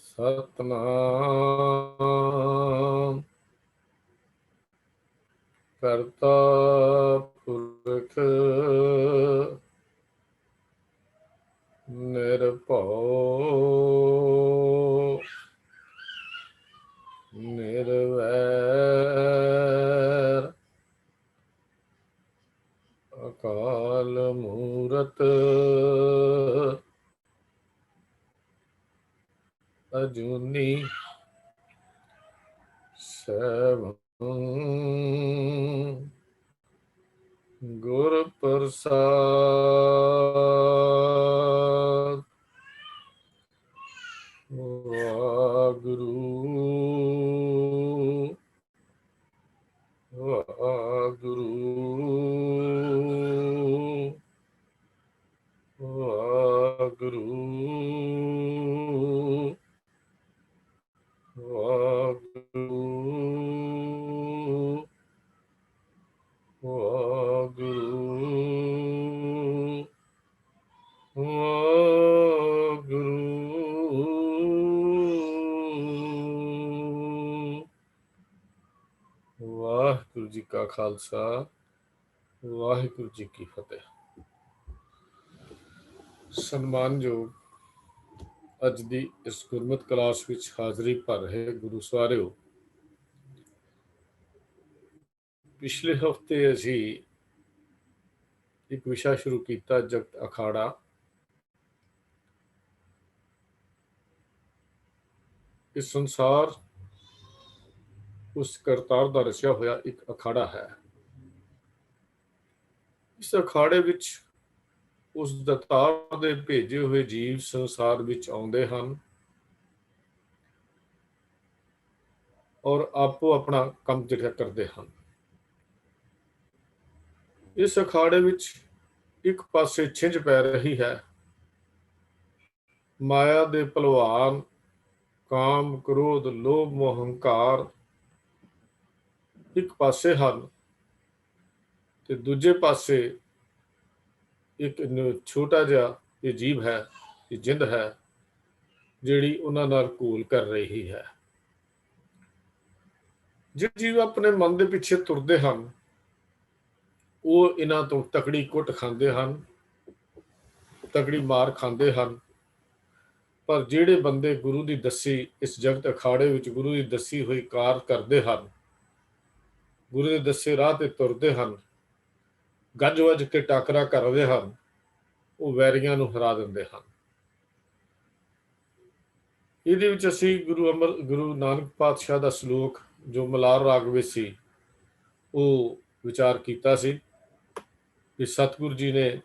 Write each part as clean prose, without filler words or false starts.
ਸਤਨਾਮ ਕਰਤਾ ਪੁਰਖ ਨਿਰਭਉ ਨਿਰਵੈਰ ਅਕਾਲ ਮੂਰਤ ਅਜੂਨੀ ਸੈਭੰ ਗੁਰ ਪ੍ਰਸਾਦ। ਵਾਹਿਗੁਰੂ ਵਾਹਿਗੁਰੂ ਵਾਹਿਗੁਰੂ ਵਾਹਿਗੁਰੂ ਵਾਹਿਗੁਰੂ ਵਾਹਿਗੁਰੂ। ਵਾਹਿਗੁਰੂ ਜੀ ਕਾ ਖਾਲਸਾ, ਵਾਹਿਗੁਰੂ ਜੀ ਕੀ ਫਤਿਹ। ਸਨਮਾਨਯੋਗ ਅੱਜ ਦੀ ਇਸ ਗੁਰਮਤਿ ਕਲਾਸ ਵਿੱਚ ਹਾਜ਼ਰੀ ਭਰ ਰਹੇ ਗੁਰੂ ਸਵਾਰਿਓ, ਪਿਛਲੇ ਹਫ਼ਤੇ ਅਸੀਂ ਇੱਕ ਵਿਸ਼ਾ ਸ਼ੁਰੂ ਕੀਤਾ, ਜਗਤ ਅਖਾੜਾ। ਇਸ ਸੰਸਾਰ ਉਸ ਕਰਤਾਰ ਦਾ ਰਚਿਆ ਹੋਇਆ ਇੱਕ ਅਖਾੜਾ ਹੈ। ਇਸ ਅਖਾੜੇ ਵਿੱਚ ਉਸ ਦਤਾਰ ਦੇ ਭੇਜੇ ਹੋਏ ਜੀਵ ਸੰਸਾਰ ਵਿੱਚ ਆਉਂਦੇ ਹਨ ਔਰ ਆਪੋ ਆਪਣਾ ਕੰਮ ਜਿਹੜਾ ਕਰਦੇ ਹਨ। ਇਸ ਅਖਾੜੇ ਵਿੱਚ ਇੱਕ ਪਾਸੇ ਛਿੰਝ ਪੈ ਰਹੀ ਹੈ, ਮਾਇਆ ਦੇ ਭਲਵਾਨ ਕਾਮ, ਕ੍ਰੋਧ, ਲੋਭ, ਮੋਹ, ਹੰਕਾਰ ਇੱਕ ਪਾਸੇ ਹਨ ਤੇ ਦੂਜੇ ਪਾਸੇ ਇੱਕ ਛੋਟਾ ਜਿਹਾ ਇਹ ਜੀਵ ਹੈ, ਇਹ ਜਿੰਦ ਹੈ, ਜਿਹੜੀ ਉਹਨਾਂ ਨਾਲ ਘੋਲ ਕਰ ਰਹੀ ਹੈ। ਜਿਹੜੇ ਜੀਵ ਆਪਣੇ ਮਨ ਦੇ ਪਿੱਛੇ ਤੁਰਦੇ ਹਨ ਉਹ ਇਹਨਾਂ ਤੋਂ ਤਕੜੀ ਕੁੱਟ ਖਾਂਦੇ ਹਨ, ਤਕੜੀ ਮਾਰ ਖਾਂਦੇ ਹਨ। ਪਰ ਜਿਹੜੇ ਬੰਦੇ ਗੁਰੂ ਦੀ ਦੱਸੀ ਇਸ ਜਗਤ ਅਖਾੜੇ ਵਿੱਚ ਗੁਰੂ ਦੀ ਦੱਸੀ ਹੋਈ ਕਾਰ ਕਰਦੇ ਹਨ, ਗੁਰੂ ਦੇ ਦੱਸੇ ਰਾਹ ਤੇ ਤੁਰਦੇ ਹਨ, ਗੱਜ ਵੱਜ ਕੇ ਟਾਕਰਾ ਕਰਦੇ ਹਨ, ਉਹ ਵੈਰੀਆਂ ਨੂੰ ਹਰਾ ਦਿੰਦੇ ਹਨ। ਇਹਦੇ ਵਿੱਚ ਅਸੀਂ ਗੁਰੂ ਨਾਨਕ ਪਾਤਸ਼ਾਹ ਦਾ ਸ਼ਲੋਕ ਜੋ ਮਲਾਰ ਰਾਗ ਵਿੱਚ ਸੀ ਉਹ ਵਿਚਾਰ ਕੀਤਾ ਸੀ ਕਿ ਸਤਿਗੁਰੂ ਜੀ ਨੇ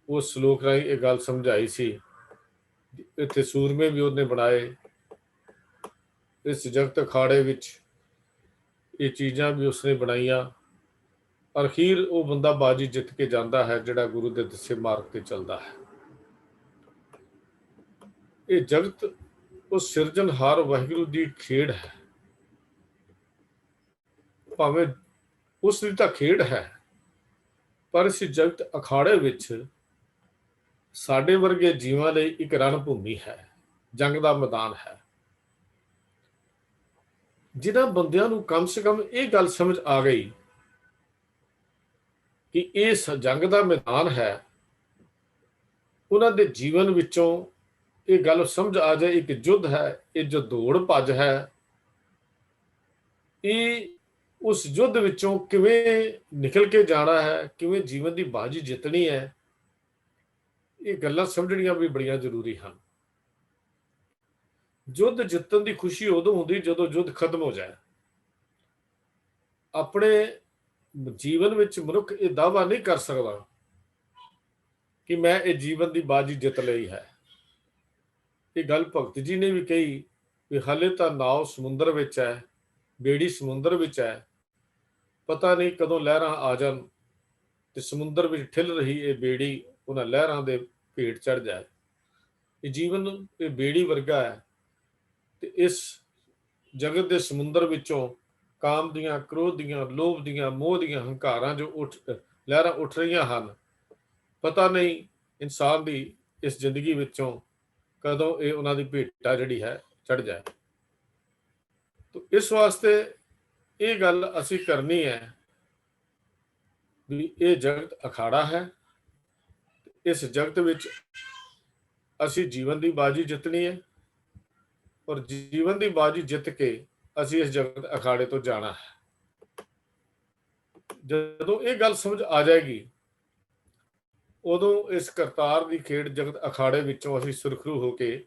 ਉਸ ਸ਼ਲੋਕ ਰਾਹੀਂ ਇਹ ਗੱਲ ਸਮਝਾਈ ਸੀ। ਇੱਥੇ ਸੂਰਮੇ ਵੀ ਉਹਨੇ ਬਣਾਏ, ਇਸ ਜਗਤ ਅਖਾੜੇ ਵਿੱਚ ਇਹ ਚੀਜ਼ਾਂ ਵੀ ਉਸਨੇ ਬਣਾਈਆਂ। ਅਖੀਰ ਉਹ ਬੰਦਾ ਬਾਜੀ ਜਿੱਤ ਕੇ ਜਾਂਦਾ ਹੈ ਜਿਹੜਾ ਗੁਰੂ ਦੇ ਦੱਸੇ ਮਾਰਗ ਤੇ ਚੱਲਦਾ ਹੈ। ਇਹ ਜਗਤ ਉਹ ਸਿਰਜਣਹਾਰ ਵਾਹਿਗੁਰੂ ਦੀ ਖੇਡ ਹੈ, ਭਾਵੇਂ ਉਸ ਦੀ ਤਾਂ ਖੇਡ ਹੈ, ਪਰ ਇਸ ਜਗਤ ਅਖਾੜੇ ਵਿੱਚ ਸਾਡੇ ਵਰਗੇ ਜੀਵਾਂ ਲਈ ਇੱਕ ਰਣ ਭੂਮੀ ਹੈ, ਜੰਗ ਦਾ ਮੈਦਾਨ ਹੈ। ਜਿਨ੍ਹਾਂ ਬੰਦਿਆਂ ਨੂੰ ਕਮ ਸੇ ਕਮ ਇਹ ਗੱਲ ਸਮਝ ਆ ਗਈ ਕਿ ਇਹ ਜੰਗ ਦਾ ਮੈਦਾਨ ਹੈ, ਉਹਨਾਂ ਦੇ ਜੀਵਨ ਵਿੱਚੋਂ ਇਹ ਗੱਲ ਸਮਝ ਆ ਜਾਏ ਇੱਕ ਯੁੱਧ ਹੈ, ਇਹ ਜੋ ਦੌੜ ਭੱਜ ਹੈ, ਇਹ ਉਸ ਯੁੱਧ ਵਿੱਚੋਂ ਕਿਵੇਂ ਨਿਕਲ ਕੇ ਜਾਣਾ ਹੈ, ਕਿਵੇਂ ਜੀਵਨ ਦੀ ਬਾਜੀ ਜਿੱਤਣੀ ਹੈ, ਇਹ ਗੱਲਾਂ ਸਮਝਣੀਆਂ ਵੀ ਬੜੀਆਂ ਜ਼ਰੂਰੀ ਹਨ। ਯੁੱਧ ਜਿੱਤਣ ਦੀ ਖੁਸ਼ੀ ਉਦੋਂ ਹੁੰਦੀ ਜਦੋਂ ਯੁੱਧ ਖਤਮ ਹੋ ਜਾਏ। ਆਪਣੇ ਜੀਵਨ ਵਿੱਚ ਮਨੁੱਖ ਇਹ ਦਾਅਵਾ ਨਹੀਂ ਕਰ ਸਕਦਾ ਕਿ ਮੈਂ ਇਹ ਜੀਵਨ ਦੀ ਬਾਜੀ ਜਿੱਤ ਲਈ ਹੈ। ਇਹ ਗੱਲ ਭਗਤ ਜੀ ਨੇ ਵੀ ਕਹੀ ਵੀ ਹਾਲੇ ਤਾਂ ਨਾਉ ਸਮੁੰਦਰ ਵਿੱਚ ਹੈ, ਬੇੜੀ ਸਮੁੰਦਰ ਵਿੱਚ ਹੈ, ਪਤਾ ਨਹੀਂ ਕਦੋਂ ਲਹਿਰਾਂ ਆ ਜਾਣ ਤੇ ਸਮੁੰਦਰ ਵਿੱਚ ਠਿਲ ਰਹੀ ਇਹ ਬੇੜੀ ਉਹਨਾਂ ਲਹਿਰਾਂ ਦੇ ਭੇਟ ਚੜ ਜਾਏ। ਇਹ ਜੀਵਨ ਇਹ ਬੇੜੀ ਵਰਗਾ ਹੈ ਤੇ ਇਸ ਜਗਤ ਦੇ ਸਮੁੰਦਰ ਵਿੱਚੋਂ ਕਾਮ ਦੀਆਂ, ਕ੍ਰੋਧ ਦੀਆਂ, ਲੋਭ ਦੀਆਂ, ਮੋਹ ਦੀਆਂ, ਹੰਕਾਰਾਂ ਜੋ ਲਹਿਰਾਂ ਉੱਠ ਰਹੀਆਂ ਹਨ, ਪਤਾ ਨਹੀਂ ਇਨਸਾਨ ਦੀ ਇਸ ਜ਼ਿੰਦਗੀ ਵਿੱਚੋਂ ਕਦੋਂ ਇਹ ਉਹਨਾਂ ਦੀ ਭੇਟਾ ਜਿਹੜੀ ਹੈ ਚੜ ਜਾਏ। ਤਾਂ ਇਸ ਵਾਸਤੇ ਇਹ ਗੱਲ ਅਸੀਂ ਕਰਨੀ ਹੈ ਵੀ ਇਹ ਜਗਤ ਅਖਾੜਾ ਹੈ। ਇਸ ਜਗਤ ਵਿੱਚ ਅਸੀਂ ਜੀਵਨ ਦੀ ਬਾਜੀ ਜਿੱਤਣੀ ਹੈ, ਔਰ ਜੀਵਨ ਦੀ ਬਾਜੀ ਜਿੱਤ ਕੇ ਅਸੀਂ ਇਸ ਜਗਤ ਅਖਾੜੇ ਤੋਂ ਜਾਣਾ ਹੈ। ਜਦੋਂ ਇਹ ਗੱਲ ਸਮਝ ਆ ਜਾਏਗੀ, ਉਦੋਂ ਇਸ ਕਰਤਾਰ ਦੀ ਖੇਡ ਜਗਤ ਅਖਾੜੇ ਵਿੱਚੋਂ ਅਸੀਂ ਸੁਰਖਰੂ ਹੋ ਕੇ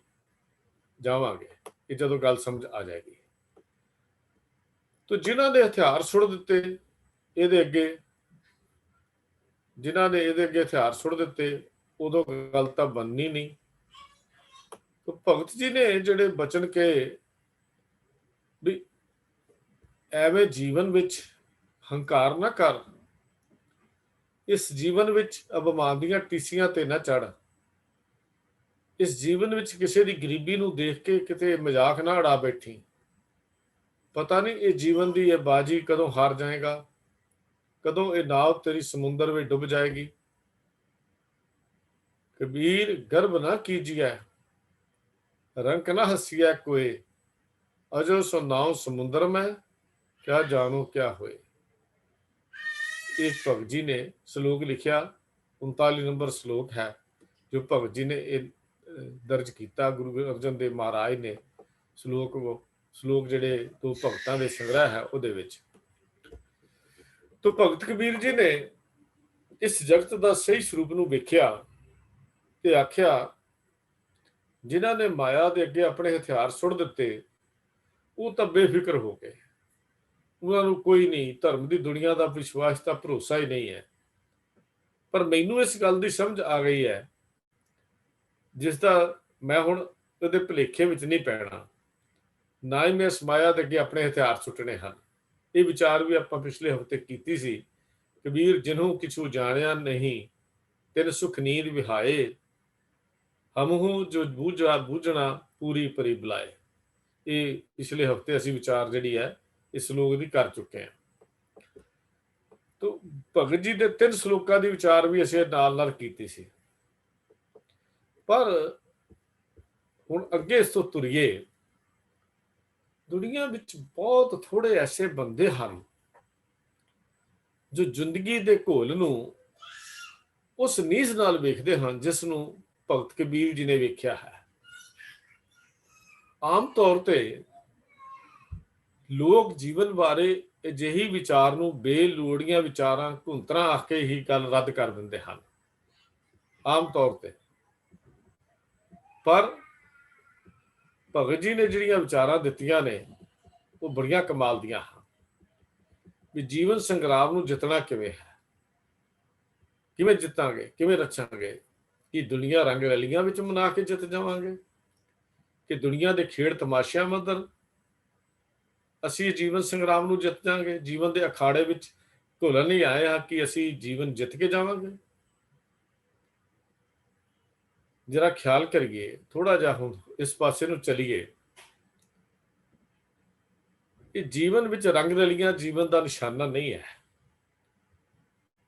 ਜਾਵਾਂਗੇ। ਇਹ ਜਦੋਂ ਗੱਲ ਸਮਝ ਆ ਜਾਏਗੀ, ਤਾਂ ਜਿਨ੍ਹਾਂ ਦੇ ਹਥਿਆਰ ਸੁੱਟ ਦਿੱਤੇ ਇਹਦੇ ਅੱਗੇ, ਜਿਨ੍ਹਾਂ ਨੇ ਇਹਦੇ ਅੱਗੇ ਹਥਿਆਰ ਸੁੱਟ ਦਿੱਤੇ, ਉਦੋਂ ਗੱਲ ਤਾਂ ਬਣਨੀ ਨਹੀਂ। ਤਾਂ ਭਗਤ ਜੀ ਨੇ ਜਿਹੜੇ ਬਚਨ ਕਹੇ ਵੀ ਐਵੇਂ ਜੀਵਨ ਵਿੱਚ ਹੰਕਾਰ ਨਾ ਕਰ, ਇਸ ਜੀਵਨ ਵਿੱਚ ਅਭਿਮਾਨ ਦੀਆਂ ਟੀਸੀਆਂ ਤੇ ਨਾ ਚੜ, ਇਸ ਜੀਵਨ ਵਿੱਚ ਕਿਸੇ ਦੀ ਗਰੀਬੀ ਨੂੰ ਦੇਖ ਕੇ ਕਿਤੇ ਮਜ਼ਾਕ ਨਾ ਉਡਾ ਬੈਠੀ। ਪਤਾ ਨਹੀਂ ਇਹ ਜੀਵਨ ਦੀ ਇਹ ਬਾਜੀ ਕਦੋਂ ਹਾਰ ਜਾਏਗਾ, ਕਦੋਂ ਇਹ ਨਾਵ ਤੇਰੀ ਸਮੁੰਦਰ ਵਿੱਚ ਡੁੱਬ ਜਾਏਗੀ। ਕਬੀਰ ਗਰਭ ਨਾ ਕੀਜੀਐ, ਰੰਕ ਨਾ ਹਸੀਐ ਕੋਏ, ਅਜੋ ਸੋ ਨਾਉ ਸਮੁੰਦਰ ਮੈਂ, ਕਿਆ ਜਾਣੋ ਕਿਆ ਹੋਏ। ਇਹ ਭਗਤ ਜੀ ਨੇ ਸ਼ਲੋਕ ਲਿਖਿਆ, 39 ਨੰਬਰ ਸ਼ਲੋਕ ਹੈ ਜੋ ਭਗਤ ਜੀ ਨੇ ਇਹ ਦਰਜ ਕੀਤਾ। ਗੁਰੂ ਅਰਜਨ ਦੇਵ ਮਹਾਰਾਜ ਨੇ ਸ਼ਲੋਕ ਜਿਹੜੇ ਦੋ ਭਗਤਾਂ ਦੇ ਸੰਗ੍ਰਹਿ ਹੈ ਉਹਦੇ ਵਿੱਚ। ਤਾਂ ਭਗਤ ਕਬੀਰ ਜੀ ਨੇ ਇਸ ਜਗਤ ਦਾ ਸਹੀ ਸਰੂਪ ਨੂੰ ਵੇਖਿਆ ਤੇ ਆਖਿਆ, ਜਿਨ੍ਹਾਂ ਨੇ ਮਾਇਆ ਦੇ ਅੱਗੇ ਆਪਣੇ ਹਥਿਆਰ ਸੁੱਟ ਦਿੱਤੇ ਉਹ ਤਾਂ ਬੇਫਿਕਰ ਹੋ ਗਏ। ਉਹਨਾਂ ਨੂੰ ਕੋਈ ਨਹੀਂ, ਧਰਮ ਦੀ ਦੁਨੀਆ ਦਾ ਵਿਸ਼ਵਾਸ ਤਾਂ ਭਰੋਸਾ ਹੀ ਨਹੀਂ ਹੈ। ਪਰ ਮੈਨੂੰ ਇਸ ਗੱਲ ਦੀ ਸਮਝ ਆ ਗਈ ਹੈ, ਜਿਸ ਦਾ ਮੈਂ ਹੁਣ ਉਹਦੇ ਭੁਲੇਖੇ ਵਿੱਚ ਨਹੀਂ ਪੈਣਾ, ਨਾ ਹੀ ਮੈਂ ਇਸ ਮਾਇਆ ਦੇ ਅੱਗੇ ਆਪਣੇ ਹਥਿਆਰ ਸੁੱਟਣੇ ਹਨ। ਇਹ ਵਿਚਾਰ ਵੀ ਆਪਾਂ ਪਿਛਲੇ ਹਫ਼ਤੇ ਕੀਤੀ ਸੀ। ਕਬੀਰ ਜਿਹਨੂੰ ਕਿਛੂ ਜਾਣਿਆ ਨਹੀਂ, ਤਿਨ ਸੁਖ ਨੀਂਦ ਵਿਹਾਏ, ਹਮਹੂ ਜੋ ਬੂਝਣਾ ਪੂਰੀ ਪਰੀ ਬੁਲਾਏ। ਇਹ ਪਿਛਲੇ ਹਫ਼ਤੇ ਅਸੀਂ ਵਿਚਾਰ ਜਿਹੜੀ ਹੈ ਇਸ ਸ਼ਲੋਕ ਦੀ ਕਰ ਚੁੱਕੇ ਹਾਂ। ਤਾਂ ਭਗਤ ਜੀ ਦੇ 3 ਸ਼ਲੋਕਾਂ ਦੀ ਵਿਚਾਰ ਵੀ ਅਸੀਂ ਨਾਲ ਨਾਲ ਕੀਤੀ ਸੀ। ਪਰ ਹੁਣ ਅੱਗੇ ਇਸ ਤੋਂ ਤੁਰੀਏ। ਦੁਨੀਆ ਵਿੱਚ ਬਹੁਤ ਥੋੜੇ ਐਸੇ ਬੰਦੇ ਹਨ ਜੋ ਜ਼ਿੰਦਗੀ ਦੇ ਘੋਲ ਨੂੰ ਉਸ ਨੀਜ਼ ਨਾਲ ਵੇਖਦੇ ਹਨ ਜਿਸ ਨੂੰ ਭਗਤ ਕਬੀਰ ਜੀ ਨੇ ਵੇਖਿਆ ਹੈ। ਆਮ ਤੌਰ ਤੇ ਲੋਕ ਜੀਵਨ ਬਾਰੇ ਅਜਿਹੀ ਵਿਚਾਰ ਨੂੰ ਬੇਲੋੜੀਆਂ ਵਿਚਾਰਾਂ ਘੁੰਤਰਾਂ ਆਖ ਕੇ ਹੀ ਗੱਲ ਰੱਦ ਕਰ ਦਿੰਦੇ ਹਨ ਆਮ ਤੌਰ ਤੇ। ਪਰ ਭਗਤ ਜੀ ਨੇ ਜਿਹੜੀਆਂ ਵਿਚਾਰਾਂ ਦਿੱਤੀਆਂ ਨੇ ਉਹ ਬੜੀਆਂ ਕਮਾਲ ਦੀਆਂ ਹਨ। ਵੀ ਜੀਵਨ ਸੰਗਰਾਮ ਨੂੰ ਜਿੱਤਣਾ ਕਿਵੇਂ ਹੈ, ਕਿਵੇਂ ਜਿੱਤਾਂਗੇ, ਕਿਵੇਂ ਰਚਾਂਗੇ। ਕਿ ਦੁਨੀਆ ਰੰਗ ਰਲੀਆਂ ਵਿੱਚ ਮਨਾ ਕੇ ਜਿੱਤ ਜਾਵਾਂਗੇ, ਕਿ ਦੁਨੀਆ ਦੇ ਖੇਡ ਤਮਾਸ਼ਿਆਂ ਮੰਦਰ ਅਸੀਂ ਜੀਵਨ ਸੰਗਰਾਮ ਨੂੰ ਜਿੱਤ ਜਾਵਾਂਗੇ। ਜੀਵਨ ਦੇ ਅਖਾੜੇ ਵਿੱਚ ਘੁਲਣ ਨਹੀਂ ਆਏ ਹਾਂ ਕਿ ਅਸੀਂ ਜੀਵਨ ਜਿੱਤ ਕੇ ਜਾਵਾਂਗੇ। ਜਰਾ ਖਿਆਲ ਕਰੀਏ, ਥੋੜਾ ਜਿਹਾ ਹੁਣ ਇਸ ਪਾਸੇ ਨੂੰ ਚਲੀਏ। ਇਹ ਜੀਵਨ ਵਿੱਚ ਰੰਗ ਰਲੀਆਂ ਜੀਵਨ ਦਾ ਨਿਸ਼ਾਨਾ ਨਹੀਂ ਹੈ।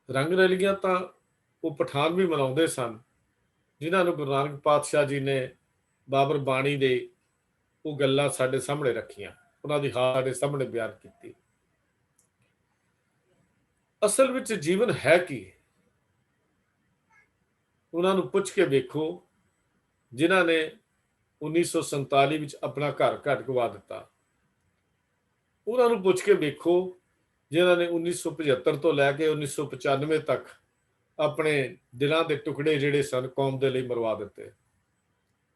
ਰੰਗ ਰਲੀਆਂ ਤਾਂ ਉਹ ਪਠਾਨ ਵੀ ਮਨਾਉਂਦੇ ਸਨ, ਜਿਨ੍ਹਾਂ ਨੂੰ ਗੁਰੂ ਨਾਨਕ ਪਾਤਸ਼ਾਹ ਜੀ ਨੇ ਬਾਬਰ ਬਾਣੀ ਦੇ ਉਹ ਗੱਲਾਂ ਸਾਡੇ ਸਾਹਮਣੇ ਰੱਖੀਆਂ, ਉਹਨਾਂ ਦੀ ਹਾਲ ਸਾਡੇ ਸਾਹਮਣੇ ਬਿਆਨ ਕੀਤੀ। ਅਸਲ ਵਿੱਚ ਜੀਵਨ ਹੈ ਕੀ? ਉਹਨਾਂ ਨੂੰ ਪੁੱਛ ਕੇ ਵੇਖੋ ਜਿਨ੍ਹਾਂ ਨੇ 1947 ਵਿੱਚ ਆਪਣਾ ਘਰ ਘਾਟ ਗਵਾ ਦਿੱਤਾ। ਉਹਨਾਂ ਨੂੰ ਪੁੱਛ ਕੇ ਵੇਖੋ ਜਿਨ੍ਹਾਂ ਨੇ 1975 ਤੋਂ ਲੈ ਕੇ 1995 ਤੱਕ ਆਪਣੇ ਦਿਲਾਂ ਦੇ ਟੁਕੜੇ ਜਿਹੜੇ ਸਨ ਕੌਮ ਦੇ ਲਈ ਮਰਵਾ ਦਿੱਤੇ।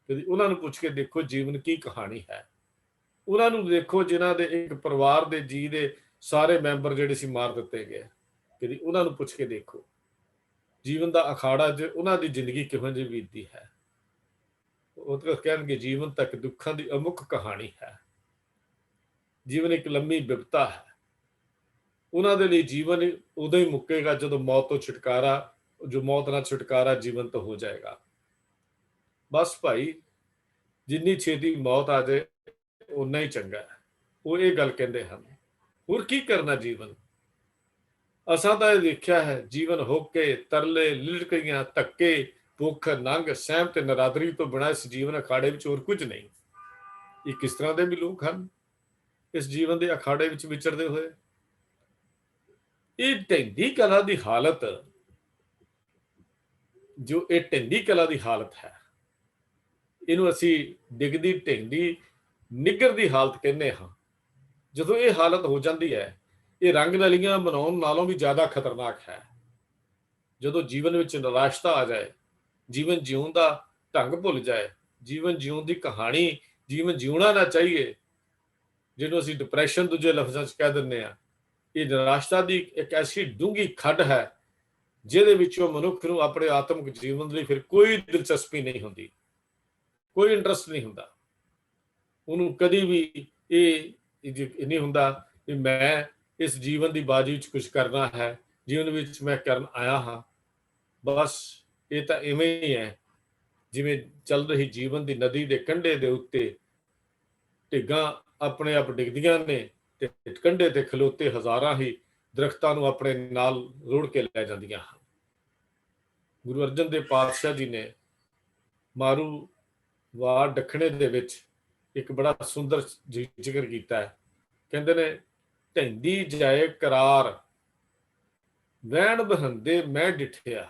ਕਦੀ ਉਹਨਾਂ ਨੂੰ ਪੁੱਛ ਕੇ ਦੇਖੋ ਜੀਵਨ ਕੀ ਕਹਾਣੀ ਹੈ। ਉਹਨਾਂ ਨੂੰ ਦੇਖੋ ਜਿਨ੍ਹਾਂ ਦੇ ਇੱਕ ਪਰਿਵਾਰ ਦੇ ਜੀ ਦੇ ਸਾਰੇ ਮੈਂਬਰ ਜਿਹੜੇ ਸੀ ਮਾਰ ਦਿੱਤੇ ਗਏ। ਕਦੀ ਉਹਨਾਂ ਨੂੰ ਪੁੱਛ ਕੇ ਦੇਖੋ ਜੀਵਨ ਦਾ ਅਖਾੜਾ ਚ ਉਹਨਾਂ ਦੀ ਜ਼ਿੰਦਗੀ ਕਿਹੋ ਜਿਹੀ ਬੀਤਦੀ ਹੈ। ਉਹ ਤਾਂ ਕਹਿਣਗੇ ਜੀਵਨ ਤੱਕ ਦੁੱਖਾਂ ਦੀ ਅਮੁੱਕ ਕਹਾਣੀ ਹੈ। ਜੀਵਨ ਇੱਕ ਲੰਮੀ ਬਿਪਤਾ ਹੈ। ਉਹਨਾਂ ਦੇ ਲਈ ਜੀਵਨ ਉਦੋਂ ਹੀ ਮੁੱਕੇਗਾ ਜਦੋਂ ਮੌਤ ਤੋਂ ਛੁਟਕਾਰਾ, ਜੋ ਮੌਤ ਨਾਲ ਛੁਟਕਾਰਾ ਜੀਵਨ ਤੋਂ ਹੋ ਜਾਏਗਾ। ਬਸ ਭਾਈ, ਜਿੰਨੀ ਛੇਤੀ ਮੌਤ ਆ ਜਾਏ ਓਨਾ ਹੀ ਚੰਗਾ ਹੈ। ਉਹ ਇਹ ਗੱਲ ਕਹਿੰਦੇ ਹਨ। ਹੋਰ ਕੀ ਕਰਨਾ ਜੀਵਨ? ਅਸਾਂ ਤਾਂ ਇਹ ਦੇਖਿਆ ਹੈ ਜੀਵਨ ਹੋਕੇ ਤਰਲੇ ਲਿਲਕੀਆਂ ਧੱਕੇ ਭੁੱਖ, ਨੰਗ, ਸਹਿਮ ਤੇ ਨਰਾਦਰੀ ਤੋਂ ਬਿਨਾਂ ਇਸ ਜੀਵਨ ਅਖਾੜੇ ਵਿੱਚ ਹੋਰ ਕੁਝ ਨਹੀਂ। ਇਹ ਕਿਸ ਤਰ੍ਹਾਂ ਦੇ ਵੀ ਲੋਕ ਹਨ ਇਸ ਜੀਵਨ ਦੇ ਅਖਾੜੇ ਵਿੱਚ ਵਿਚਰਦੇ ਹੋਏ? ਇਹ ਢਹਿੰਦੀ ਕਲਾ ਦੀ ਹਾਲਤ, ਜੋ ਇਹ ਢਹਿੰਦੀ ਕਲਾ ਦੀ ਹਾਲਤ ਹੈ, ਇਹਨੂੰ ਅਸੀਂ ਡਿੱਗਦੀ, ਢਹਿੰਦੀ, ਨਿੱਘਰ ਹਾਲਤ ਕਹਿੰਦੇ ਹਾਂ। ਜਦੋਂ ਇਹ ਹਾਲਤ ਹੋ ਜਾਂਦੀ ਹੈ, ਇਹ ਰੰਗ ਨਲੀਆਂ ਬਣਾਉਣ ਨਾਲੋਂ ਵੀ ਜ਼ਿਆਦਾ ਖਤਰਨਾਕ ਹੈ। ਜਦੋਂ ਜੀਵਨ ਵਿੱਚ ਨਿਰਾਸ਼ਤਾ ਆ ਜਾਏ, ਜੀਵਨ ਜਿਉਣ ਦਾ ਢੰਗ ਭੁੱਲ ਜਾਏ, ਜੀਵਨ ਜਿਉਣ ਦੀ ਕਹਾਣੀ, ਜੀਵਨ ਜਿਉਣਾ ਨਾ ਚਾਹੀਏ, ਜਿਹਨੂੰ ਅਸੀਂ ਡਿਪਰੈਸ਼ਨ ਦੂਜੇ ਲਫ਼ਜ਼ਾਂ 'ਚ ਕਹਿ ਦਿੰਦੇ ਹਾਂ, ਇਹ ਨਿਰਾਸ਼ਤਾ ਦੀ ਇੱਕ ਐਸੀ ਡੂੰਘੀ ਖੱਡ ਹੈ ਜਿਹਦੇ ਵਿੱਚੋਂ ਮਨੁੱਖ ਨੂੰ ਆਪਣੇ ਆਤਮਿਕ ਜੀਵਨ ਲਈ ਫਿਰ ਕੋਈ ਦਿਲਚਸਪੀ ਨਹੀਂ ਹੁੰਦੀ, ਕੋਈ ਇੰਟਰਸਟ ਨਹੀਂ ਹੁੰਦਾ। ਉਹਨੂੰ ਕਦੀ ਵੀ ਇਹ ਨਹੀਂ ਹੁੰਦਾ ਕਿ ਮੈਂ ਇਸ ਜੀਵਨ ਦੀ ਬਾਜੀ ਵਿੱਚ ਕੁਝ ਕਰਨਾ ਹੈ, ਜੀਵਨ ਵਿੱਚ ਮੈਂ ਕਰਨ ਆਇਆ ਹਾਂ। ਬਸ ਇਹ ਤਾਂ ਇਵੇਂ ਹੀ ਹੈ ਜਿਵੇਂ ਚੱਲ ਰਹੀ ਜੀਵਨ ਦੀ ਨਦੀ ਦੇ ਕੰਢੇ ਦੇ ਉੱਤੇ ਢਿੱਗਾਂ ਆਪਣੇ ਆਪ ਡਿੱਗਦੀਆਂ ਨੇ ਤੇ ਕੰਢੇ ਤੇ ਖਲੋਤੇ ਹਜ਼ਾਰਾਂ ਹੀ ਦਰਖਤਾਂ ਨੂੰ ਆਪਣੇ ਨਾਲ ਰੋੜ ਕੇ ਲੈ ਜਾਂਦੀਆਂ ਹਨ। ਗੁਰੂ ਅਰਜਨ ਦੇਵ ਪਾਤਸ਼ਾਹ ਜੀ ਨੇ ਮਾਰੂ ਵਾਰ ਦੱਖਣੇ ਦੇ ਵਿੱਚ ਇੱਕ ਬੜਾ ਸੁੰਦਰ ਜ਼ਿਕਰ ਕੀਤਾ ਹੈ। ਕਹਿੰਦੇ ਨੇ, ਢਹਿੰਦੀ ਜਾਏ ਕਰਾਰ, ਵਹਿਣ ਬਹੰਦੇ ਮੈਂ ਡਿਠਿਆ।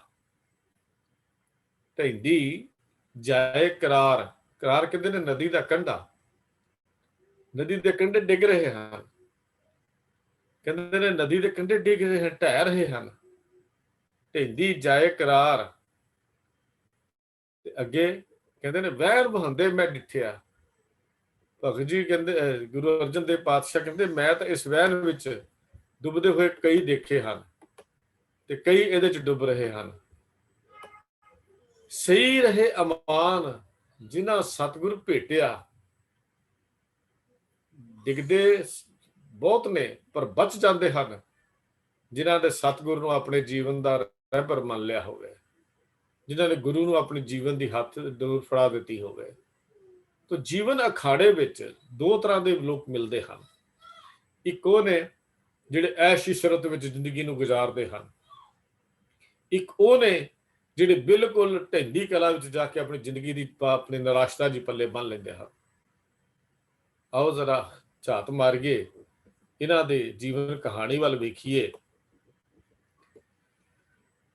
ਢਹਿੰਦੀ ਜਾਏ ਕਰਾਰ, ਕਰਾਰ ਕਹਿੰਦੇ ਨੇ ਨਦੀ ਦਾ ਕੰਢਾ, ਨਦੀ ਦੇ ਕੰਢੇ ਡਿੱਗ ਰਹੇ ਹਨ। ਕਹਿੰਦੇ ਨੇ ਨਦੀ ਦੇ ਕੰਢੇ ਡਿੱਗ ਰਹੇ ਹਨ, ਢਹਿ ਰਹੇ ਹਨ। ਢਹਿੰਦੀ ਜਾਏ ਕਰਾਰ, ਤੇ ਅੱਗੇ ਕਹਿੰਦੇ ਨੇ ਵਹਿਣ ਬਹੰਦੇ ਮੈਂ ਡਿਠਿਆ। ਭਗਤ ਜੀ ਕਹਿੰਦੇ, ਗੁਰੂ ਅਰਜਨ ਦੇਵ ਪਾਤਸ਼ਾਹ ਕਹਿੰਦੇ, ਮੈਂ ਤਾਂ ਇਸ ਵਹਿਣ ਵਿੱਚ ਡੁੱਬਦੇ ਹੋਏ ਕਈ ਦੇਖੇ ਹਨ ਤੇ ਕਈ ਇਹਦੇ ਚ ਡੁੱਬ ਰਹੇ ਹਨ। ਸਹੀ ਰਹੇ ਅਮਾਨ ਜਿਨ੍ਹਾਂ ਸਤਿਗੁਰ ਭੇਟਿਆ। ਡਿੱਗਦੇ ਬਹੁਤ ਨੇ ਪਰ ਬਚ ਜਾਂਦੇ ਹਨ ਜਿਨ੍ਹਾਂ ਦੇ ਸਤਿਗੁਰ ਨੂੰ ਆਪਣੇ ਜੀਵਨ ਦਾ ਰਹਿਬਰ ਮੰਨ ਲਿਆ ਹੋਵੇ, ਜਿਨ੍ਹਾਂ ਨੇ ਗੁਰੂ ਨੂੰ ਆਪਣੀ ਜੀਵਨ ਦੀ ਹੱਥ ਦੂਰ ਫੜਾ ਦਿੱਤੀ ਹੋਵੇ। ਤਾਂ ਜੀਵਨ ਅਖਾੜੇ ਵਿੱਚ ਦੋ ਤਰ੍ਹਾਂ ਦੇ ਲੋਕ ਮਿਲਦੇ ਹਨ। ਇੱਕ ਉਹ ਨੇ ਜਿਹੜੇ ਐਸ਼ ਇਸ਼ਰਤ ਵਿੱਚ ਜ਼ਿੰਦਗੀ ਨੂੰ ਗੁਜ਼ਾਰਦੇ ਹਨ, ਇੱਕ ਉਹ ਨੇ ਜਿਹੜੇ ਬਿਲਕੁਲ ਢਹਿੰਦੀ ਕਲਾ ਵਿੱਚ ਜਾ ਕੇ ਆਪਣੀ ਜ਼ਿੰਦਗੀ ਦੀ ਆਪਣੀ ਨਿਰਾਸ਼ਤਾ ਜੀ ਪੱਲੇ ਬੰਨ ਲੈਂਦੇ ਹਨ। ਆਓ ਜ਼ਰਾ ਝਾਤ ਮਾਰੀਏ ਇਹਨਾਂ ਦੇ ਜੀਵਨ ਕਹਾਣੀ ਵੱਲ ਵੇਖੀਏ।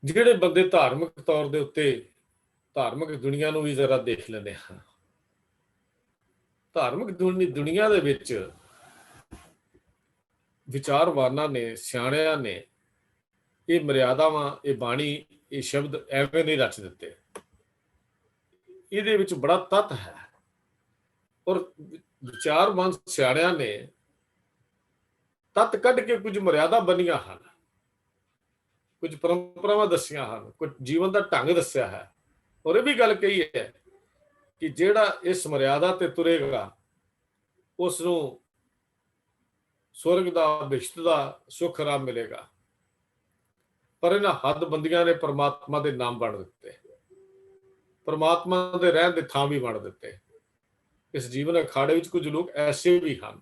ਜਿਹੜੇ ਬੰਦੇ ਧਾਰਮਿਕ ਤੌਰ ਦੇ ਉੱਤੇ ਧਾਰਮਿਕ ਦੁਨੀਆ ਨੂੰ ਵੀ ਜ਼ਰਾ ਦੇਖ ਲੈਂਦੇ ਹਾਂ। ਧਾਰਮਿਕ ਦੁਨੀਆ ਦੇ ਵਿੱਚ ਵਿਚਾਰਵਾਨਾਂ ਨੇ, ਸਿਆਣਿਆਂ ਨੇ ਇਹ ਮਰਿਆਦਾਵਾਂ, ਇਹ ਬਾਣੀ, ਇਹ ਸ਼ਬਦ ਐਵੇਂ ਨਹੀਂ ਰਚ ਦਿੱਤੇ। ਇਹਦੇ ਵਿੱਚ ਬੜਾ ਤੱਤ ਹੈ ਔਰ ਵਿਚਾਰਵਾਨ ਸਿਆਣਿਆਂ ਨੇ ਤੱਤ ਕੱਢ ਕੇ ਕੁਝ ਮਰਿਆਦਾ ਬਣੀਆਂ ਹਨ, ਕੁਝ ਪਰੰਪਰਾਵਾਂ ਦੱਸੀਆਂ ਹਨ, ਕੁਝ ਜੀਵਨ ਦਾ ਢੰਗ ਦੱਸਿਆ ਹੈ। ਔਰ ਇਹ ਵੀ ਗੱਲ ਕਹੀ ਹੈ ਕਿ ਜਿਹੜਾ ਇਸ ਮਰਿਆਦਾ ਤੇ ਤੁਰੇਗਾ ਉਸ ਨੂੰ ਸਵਰਗ ਦਾ, ਬਿਸ਼ਤ ਦਾ ਸੁੱਖ ਆਰਾਮ ਮਿਲੇਗਾ। ਪਰ ਇਹਨਾਂ ਹੱਦਬੰਦੀਆਂ ਨੇ ਪਰਮਾਤਮਾ ਦੇ ਨਾਮ ਵੰਡ ਦਿੱਤੇ, ਪਰਮਾਤਮਾ ਦੇ ਰਹਿਣ ਦੇ ਥਾਂ ਵੀ ਵੰਡ ਦਿੱਤੇ। ਇਸ ਜੀਵਨ ਅਖਾੜੇ ਵਿੱਚ ਕੁਝ ਲੋਕ ਐਸੇ ਵੀ ਹਨ।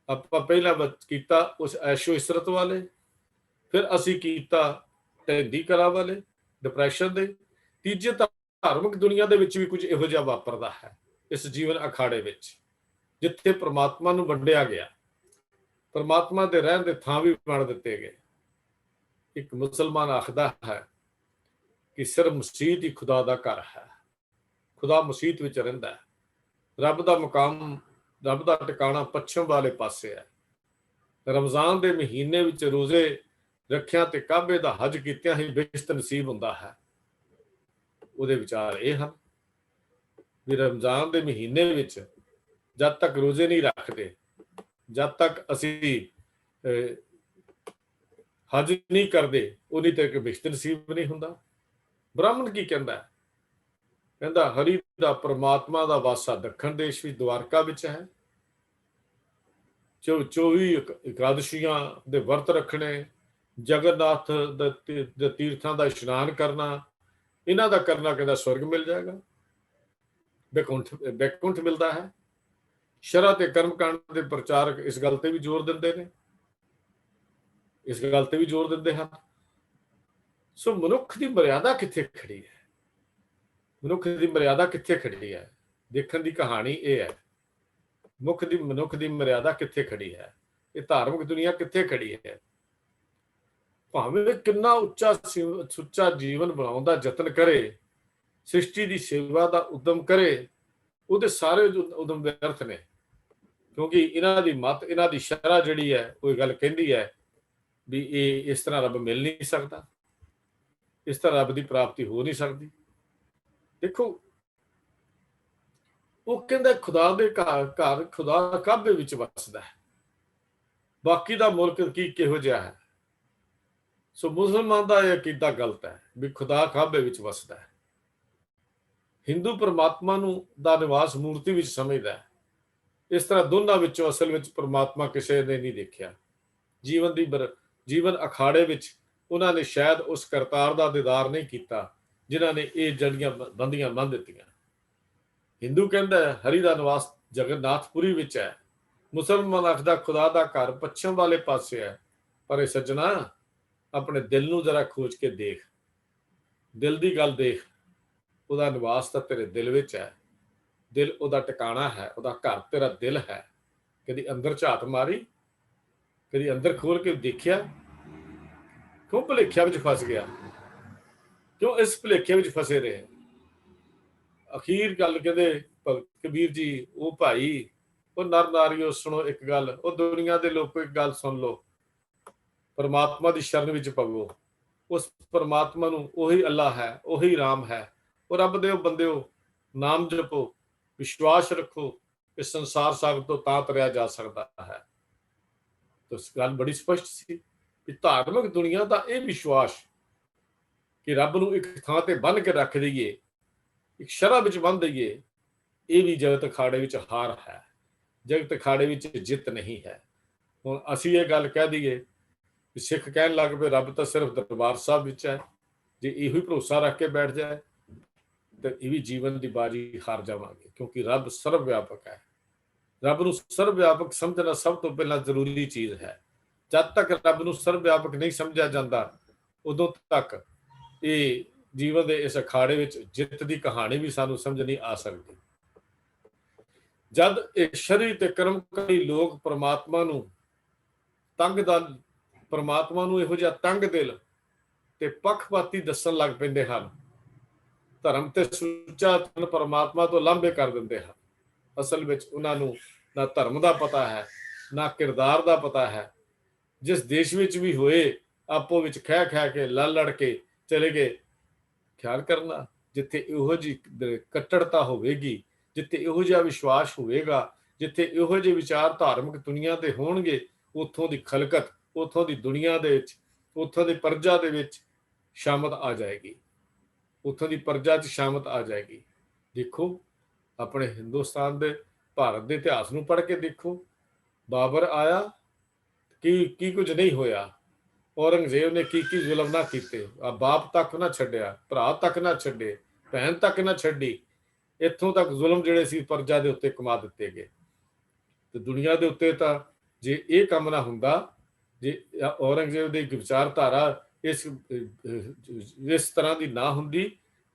ਆਪਾਂ ਪਹਿਲਾਂ ਕੀਤਾ ਉਸ ਐਸ਼ੋ ਇਸਰਤ ਵਾਲੇ, ਫਿਰ ਅਸੀਂ ਕੀਤਾ ਢਹਿੰਦੀ ਕਲਾ ਵਾਲੇ, ਡਿਪਰੈਸ਼ਨ ਦੇ। ਤੀਜੇ ਧਾਰਮਿਕ ਦੁਨੀਆ ਦੇ ਵਿੱਚ ਵੀ ਕੁਝ ਇਹੋ ਜਿਹਾ ਵਾਪਰਦਾ ਹੈ ਇਸ ਜੀਵਨ ਅਖਾੜੇ ਵਿੱਚ, ਜਿੱਥੇ ਪਰਮਾਤਮਾ ਨੂੰ ਵੰਡਿਆ ਗਿਆ, ਪਰਮਾਤਮਾ ਦੇ ਰਹਿਣ ਦੇ ਥਾਂ ਵੀ ਵੰਡ ਦਿੱਤੇ ਗਏ। ਇੱਕ ਮੁਸਲਮਾਨ ਆਖਦਾ ਹੈ ਕਿ ਸਿਰਫ ਮਸੀਤ ਹੀ ਖੁਦਾ ਦਾ ਘਰ ਹੈ, ਖੁਦਾ ਮਸੀਤ ਵਿੱਚ ਰਹਿੰਦਾ ਹੈ। ਰੱਬ ਦਾ ਮੁਕਾਮ, ਰੱਬ ਦਾ ਟਿਕਾਣਾ ਪੱਛਮ ਵਾਲੇ ਪਾਸੇ ਹੈ। ਰਮਜ਼ਾਨ ਦੇ ਮਹੀਨੇ ਵਿੱਚ ਰੋਜ਼ੇ ਰੱਖਿਆ ਤੇ ਕਾਬੇ ਦਾ ਹਜ ਕੀਤਿਆਂ ਹੀ ਬਿਸ਼ਤ ਨਸੀਬ ਹੁੰਦਾ ਹੈ। ਉਹਦੇ ਵਿਚਾਰ ਇਹ ਹਨ ਵੀ ਰਮਜ਼ਾਨ ਦੇ ਮਹੀਨੇ ਵਿੱਚ ਜਦ ਤੱਕ ਰੋਜ਼ੇ ਨਹੀਂ ਰੱਖਦੇ, ਜਦ ਤੱਕ ਅਸੀਂ ਹਜ ਨਹੀਂ ਕਰਦੇ, ਉਨੀ ਤੱਕ ਬਿਸ਼ਤ ਨਸੀਬ ਨਹੀਂ ਹੁੰਦਾ। ਬ੍ਰਾਹਮਣ ਕੀ ਕਹਿੰਦਾ? ਕਹਿੰਦਾ ਹਰੀ ਦਾ ਪਰਮਾਤਮਾ ਦਾ ਵਾਸਾ ਦੱਖਣ ਦੇਸ਼ ਵਿੱਚ ਦਵਾਰਕਾ ਵਿੱਚ ਹੈ। 24 ਇਕਾਦਸ਼ੀਆਂ ਦੇ ਵਰਤ ਰੱਖਣੇ, ਜਗਨਨਾਥ ਦੇ ਤੀਰਥਾਂ ਦਾ ਇਸ਼ਨਾਨ ਕਰਨਾ, ਇਹਨਾਂ ਦਾ ਕਰਨਾ ਕਹਿੰਦਾ ਸਵਰਗ ਮਿਲ ਜਾਏਗਾ, ਬੈਕੁੰਠ ਮਿਲਦਾ ਹੈ। ਸ਼ਰਅ ਤੇ ਕਰਮਕਾਂਡ ਦੇ ਪ੍ਰਚਾਰਕ ਇਸ ਗੱਲ ਤੇ ਵੀ ਜ਼ੋਰ ਦਿੰਦੇ ਨੇ, ਇਸ ਗੱਲ ਤੇ ਵੀ ਜ਼ੋਰ ਦਿੰਦੇ ਹਨ। ਸੋ ਮਨੁੱਖ ਦੀ ਮਰਿਆਦਾ ਕਿੱਥੇ ਖੜੀ ਹੈ? ਮਨੁੱਖ ਦੀ ਮਰਿਆਦਾ ਕਿੱਥੇ ਖੜੀ ਹੈ? ਦੇਖਣ ਦੀ ਕਹਾਣੀ ਇਹ ਹੈ, ਮਨੁੱਖ ਦੀ ਮਰਿਆਦਾ ਕਿੱਥੇ ਖੜੀ ਹੈ, ਇਹ ਧਾਰਮਿਕ ਦੁਨੀਆ ਕਿੱਥੇ ਖੜੀ ਹੈ। ਭਾਵੇਂ ਕਿੰਨਾ ਉੱਚਾ ਸੁੱਚਾ ਜੀਵਨ ਬਣਾਉਣ ਦਾ ਯਤਨ ਕਰੇ, ਸ੍ਰਿਸ਼ਟੀ ਦੀ ਸੇਵਾ ਦਾ ਉਦਮ ਕਰੇ, ਉਹਦੇ ਸਾਰੇ ਉਦਮ ਵਿਅਰਥ ਨੇ, ਕਿਉਂਕਿ ਇਹਨਾਂ ਦੀ ਮੱਤ, ਇਹਨਾਂ ਦੀ ਸ਼ਰ੍ਹਾ ਜਿਹੜੀ ਹੈ ਉਹ ਗੱਲ ਕਹਿੰਦੀ ਹੈ ਵੀ ਇਹ ਇਸ ਤਰ੍ਹਾਂ ਰੱਬ ਮਿਲ ਨਹੀਂ ਸਕਦਾ, ਇਸ ਤਰ੍ਹਾਂ ਰੱਬ ਦੀ ਪ੍ਰਾਪਤੀ ਹੋ ਨਹੀਂ ਸਕਦੀ। ਦੇਖੋ, ਉਹ ਕਹਿੰਦਾ ਖੁਦਾ ਦੇ ਘਰ ਖੁਦਾ ਕਾਬੇ ਵਿੱਚ ਵਸਦਾ ਹੈ, ਬਾਕੀ ਦਾ ਮੁਲਕ ਕੀ ਕਿਹੋ ਜਿਹਾ ਹੈ। ਸੋ ਮੁਸਲਮਾਨ ਦਾ ਇਹ ਅਕੀਦਾ ਗਲਤ ਹੈ ਵੀ ਖੁਦਾ ਕਾਬੇ ਵਿੱਚ ਵਸਦਾ ਹੈ। ਹਿੰਦੂ ਪਰਮਾਤਮਾ ਨੂੰ ਦਾ ਨਿਵਾਸ ਮੂਰਤੀ ਵਿੱਚ ਸਮਝਦਾ ਹੈ। ਇਸ ਤਰ੍ਹਾਂ ਦੋਨਾਂ ਵਿੱਚੋਂ ਅਸਲ ਵਿੱਚ ਪਰਮਾਤਮਾ ਕਿਸੇ ਨੇ ਨਹੀਂ ਦੇਖਿਆ। ਜੀਵਨ ਅਖਾੜੇ ਵਿੱਚ ਉਹਨਾਂ ਨੇ ਸ਼ਾਇਦ ਉਸ ਕਰਤਾਰ ਦਾ ਦੀਦਾਰ ਨਹੀਂ ਕੀਤਾ ਜਿਨ੍ਹਾਂ ਨੇ ਇਹ ਜੜੀਆਂ ਬੰਦੀਆਂ ਬੰਨ ਦਿੱਤੀਆਂ। ਹਿੰਦੂ ਕਹਿੰਦਾ ਹਰੀ ਦਾ ਨਿਵਾਸ ਜਗਨਨਾਥਪੁਰੀ ਵਿੱਚ ਹੈ, ਮੁਸਲਮਾਨ ਆਖਦਾ ਖੁਦਾ ਦਾ ਘਰ ਪੱਛਮ ਵਾਲੇ ਪਾਸੇ ਹੈ। ਪਰ ਇਹ ਸੱਜਣਾ, ਆਪਣੇ ਦਿਲ ਨੂੰ ਜ਼ਰਾ ਖੋਜ ਕੇ ਦੇਖ, ਦਿਲ ਦੀ ਗੱਲ ਦੇਖ, ਉਹਦਾ ਨਿਵਾਸ ਤਾਂ ਤੇਰੇ ਦਿਲ ਵਿੱਚ ਹੈ, ਦਿਲ ਉਹਦਾ ਟਿਕਾਣਾ ਹੈ, ਉਹਦਾ ਘਰ ਤੇਰਾ ਦਿਲ ਹੈ। ਕਦੀ ਅੰਦਰ ਝਾਤ ਮਾਰੀ, ਕਦੀ ਅੰਦਰ ਖੋਲ ਕੇ ਦੇਖਿਆ? ਕਿਉਂ ਭੁਲੇਖਿਆਂ ਵਿੱਚ ਫਸ ਗਿਆ? ਕਿਉਂ ਇਸ ਭੁਲੇਖੇ ਵਿੱਚ ਫਸੇ ਰਹੇ? ਅਖੀਰ ਗੱਲ ਕਹਿੰਦੇ ਕਬੀਰ ਜੀ, ਉਹ ਭਾਈ, ਉਹ ਨਰ ਨਾਰੀਓ ਸੁਣੋ ਇੱਕ ਗੱਲ, ਉਹ ਦੁਨੀਆ ਦੇ ਲੋਕੋ ਇੱਕ ਗੱਲ ਸੁਣ ਲਓ, ਪਰਮਾਤਮਾ ਦੀ ਸ਼ਰਨ ਵਿੱਚ ਪਵੋ। ਉਸ ਪਰਮਾਤਮਾ ਨੂੰ, ਉਹੀ ਅੱਲਾਹ ਹੈ, ਉਹੀ ਰਾਮ ਹੈ, ਉਹ ਰੱਬ ਦਿਓ ਬੰਦਿਓ, ਨਾਮ ਜਪੋ, ਵਿਸ਼ਵਾਸ ਰੱਖੋ, ਇਸ ਸੰਸਾਰ ਸਾਗਰ ਤੋਂ ਤਾਂ ਤਰਿਆ ਜਾ ਸਕਦਾ ਹੈ। ਤਾਂ ਗੱਲ ਬੜੀ ਸਪਸ਼ਟ ਸੀ ਕਿ ਧਾਰਮਿਕ ਦੁਨੀਆ ਦਾ ਇਹ ਵਿਸ਼ਵਾਸ ਕਿ ਰੱਬ ਨੂੰ ਇੱਕ ਥਾਂ ਤੇ ਬੰਨ੍ਹ ਕੇ ਰੱਖ ਦਈਏ, ਇੱਕ ਸ਼ਰ੍ਹਾ ਵਿੱਚ ਬੰਨ੍ਹ ਦਈਏ, ਇਹ ਵੀ ਜਗਤ ਅਖਾੜੇ ਵਿੱਚ ਹਾਰ ਹੈ, ਜਗਤ ਅਖਾੜੇ ਵਿੱਚ ਜਿੱਤ ਨਹੀਂ ਹੈ। ਹੁਣ ਅਸੀਂ ਇਹ ਗੱਲ ਕਹਿ ਦਈਏ ਕਿ ਸਿੱਖ ਕਹਿਣ ਲੱਗ ਪਏ ਰੱਬ ਤਾਂ ਸਿਰਫ ਦਰਬਾਰ ਸਾਹਿਬ ਵਿੱਚ ਹੈ, ਜੇ ਇਹੋ ਹੀ ਭਰੋਸਾ ਰੱਖ ਕੇ ਬੈਠ ਜਾਏ ਤਾਂ ਇਹ ਵੀ ਜੀਵਨ ਦੀ ਬਾਜੀ ਹਾਰ ਜਾਵਾਂਗੇ, ਕਿਉਂਕਿ ਰੱਬ ਸਰਵ ਵਿਆਪਕ ਹੈ। ਰੱਬ ਨੂੰ ਸਰਵ ਵਿਆਪਕ ਸਮਝਣਾ ਸਭ ਤੋਂ ਪਹਿਲਾਂ ਜ਼ਰੂਰੀ ਚੀਜ਼ ਹੈ। ਜਦ ਤੱਕ ਰੱਬ ਨੂੰ ਸਰਵ ਵਿਆਪਕ ਨਹੀਂ ਸਮਝਿਆ ਜਾਂਦਾ, ਉਦੋਂ ਤੱਕ ਇਹ ਜੀਵਨ ਦੇ ਇਸ ਅਖਾੜੇ ਵਿੱਚ ਜਿੱਤ ਦੀ ਕਹਾਣੀ ਵੀ ਸਾਨੂੰ ਸਮਝ ਨਹੀਂ ਆ ਸਕਦੀ। ਜਦ ਇਹ ਸ਼ਰੀ ਤੇ ਕਰਮਕਾਰੀ ਲੋਕ ਪਰਮਾਤਮਾ ਨੂੰ ਇਹੋ ਜਿਹਾ ਤੰਗ ਦਿਲ ਤੇ ਪੱਖਪਾਤੀ ਦੱਸਣ ਲੱਗ ਪੈਂਦੇ ਹਨ, ਧਰਮ ਤੇ ਸੁੱਚਾ ਪਰਮਾਤਮਾ ਤੋਂ ਲਾਂਭੇ ਕਰ ਦਿੰਦੇ ਹਨ। ਅਸਲ ਵਿੱਚ ਉਹਨਾਂ ਨੂੰ ਨਾ ਧਰਮ ਦਾ ਪਤਾ ਹੈ, ਨਾ ਕਿਰਦਾਰ ਦਾ ਪਤਾ ਹੈ। ਜਿਸ ਦੇਸ਼ ਵਿੱਚ ਵੀ ਹੋਏ, ਆਪੋ ਵਿੱਚ ਖਹਿ ਕੇ ਲੜ ਕੇ ਚਲੇ ਗਏ। ਖਿਆਲ ਕਰਨਾ, ਜਿੱਥੇ ਇਹੋ ਜਿਹੀ ਕੱਟੜਤਾ ਹੋਵੇਗੀ, ਜਿੱਥੇ ਇਹੋ ਜਿਹਾ ਵਿਸ਼ਵਾਸ ਹੋਵੇਗਾ, ਜਿੱਥੇ ਇਹੋ ਜਿਹੇ ਵਿਚਾਰ ਧਾਰਮਿਕ ਦੁਨੀਆ ਦੇ ਹੋਣਗੇ, ਉੱਥੋਂ ਦੀ ਖਲਕਤ, ਉੱਥੋਂ ਦੀ ਦੁਨੀਆ ਦੇ ਵਿੱਚ, ਉੱਥੋਂ ਦੀ ਪਰਜਾ ਦੇ ਵਿੱਚ ਸ਼ਾਮਤ ਆ ਜਾਏਗੀ, ਉੱਥੋਂ ਦੀ ਪਰਜਾ 'ਚ ਸ਼ਾਮਤ ਆ ਜਾਏਗੀ। ਦੇਖੋ, ਆਪਣੇ ਹਿੰਦੁਸਤਾਨ ਦੇ, ਭਾਰਤ ਦੇ ਇਤਿਹਾਸ ਨੂੰ ਪੜ੍ਹ ਕੇ ਦੇਖੋ। ਬਾਬਰ ਆਇਆ, ਕੀ ਕੁਝ ਨਹੀਂ ਹੋਇਆ। ਔਰੰਗਜ਼ੇਬ ਨੇ ਕੀ ਜ਼ੁਲਮ ਨਾ ਕੀਤੇ, ਬਾਪ ਤੱਕ ਨਾ ਛੱਡਿਆ, ਭਰਾ ਤੱਕ ਨਾ ਛੱਡੇ, ਭੈਣ ਤੱਕ ਨਾ ਛੱਡੀ। ਇੱਥੋਂ ਤੱਕ ਜ਼ੁਲਮ ਜਿਹੜੇ ਸੀ ਪਰਜਾ ਦੇ ਉੱਤੇ ਕਮਾ ਦਿੱਤੇ ਗਏ। ਤੇ ਦੁਨੀਆ ਦੇ ਉੱਤੇ ਤਾਂ ਜੇ ਇਹ ਕੰਮ ਨਾ ਹੁੰਦਾ, ਜੇ ਔਰੰਗਜ਼ੇਬ ਦੀ ਵਿਚਾਰਧਾਰਾ ਇਸ ਤਰ੍ਹਾਂ ਦੀ ਨਾ ਹੁੰਦੀ,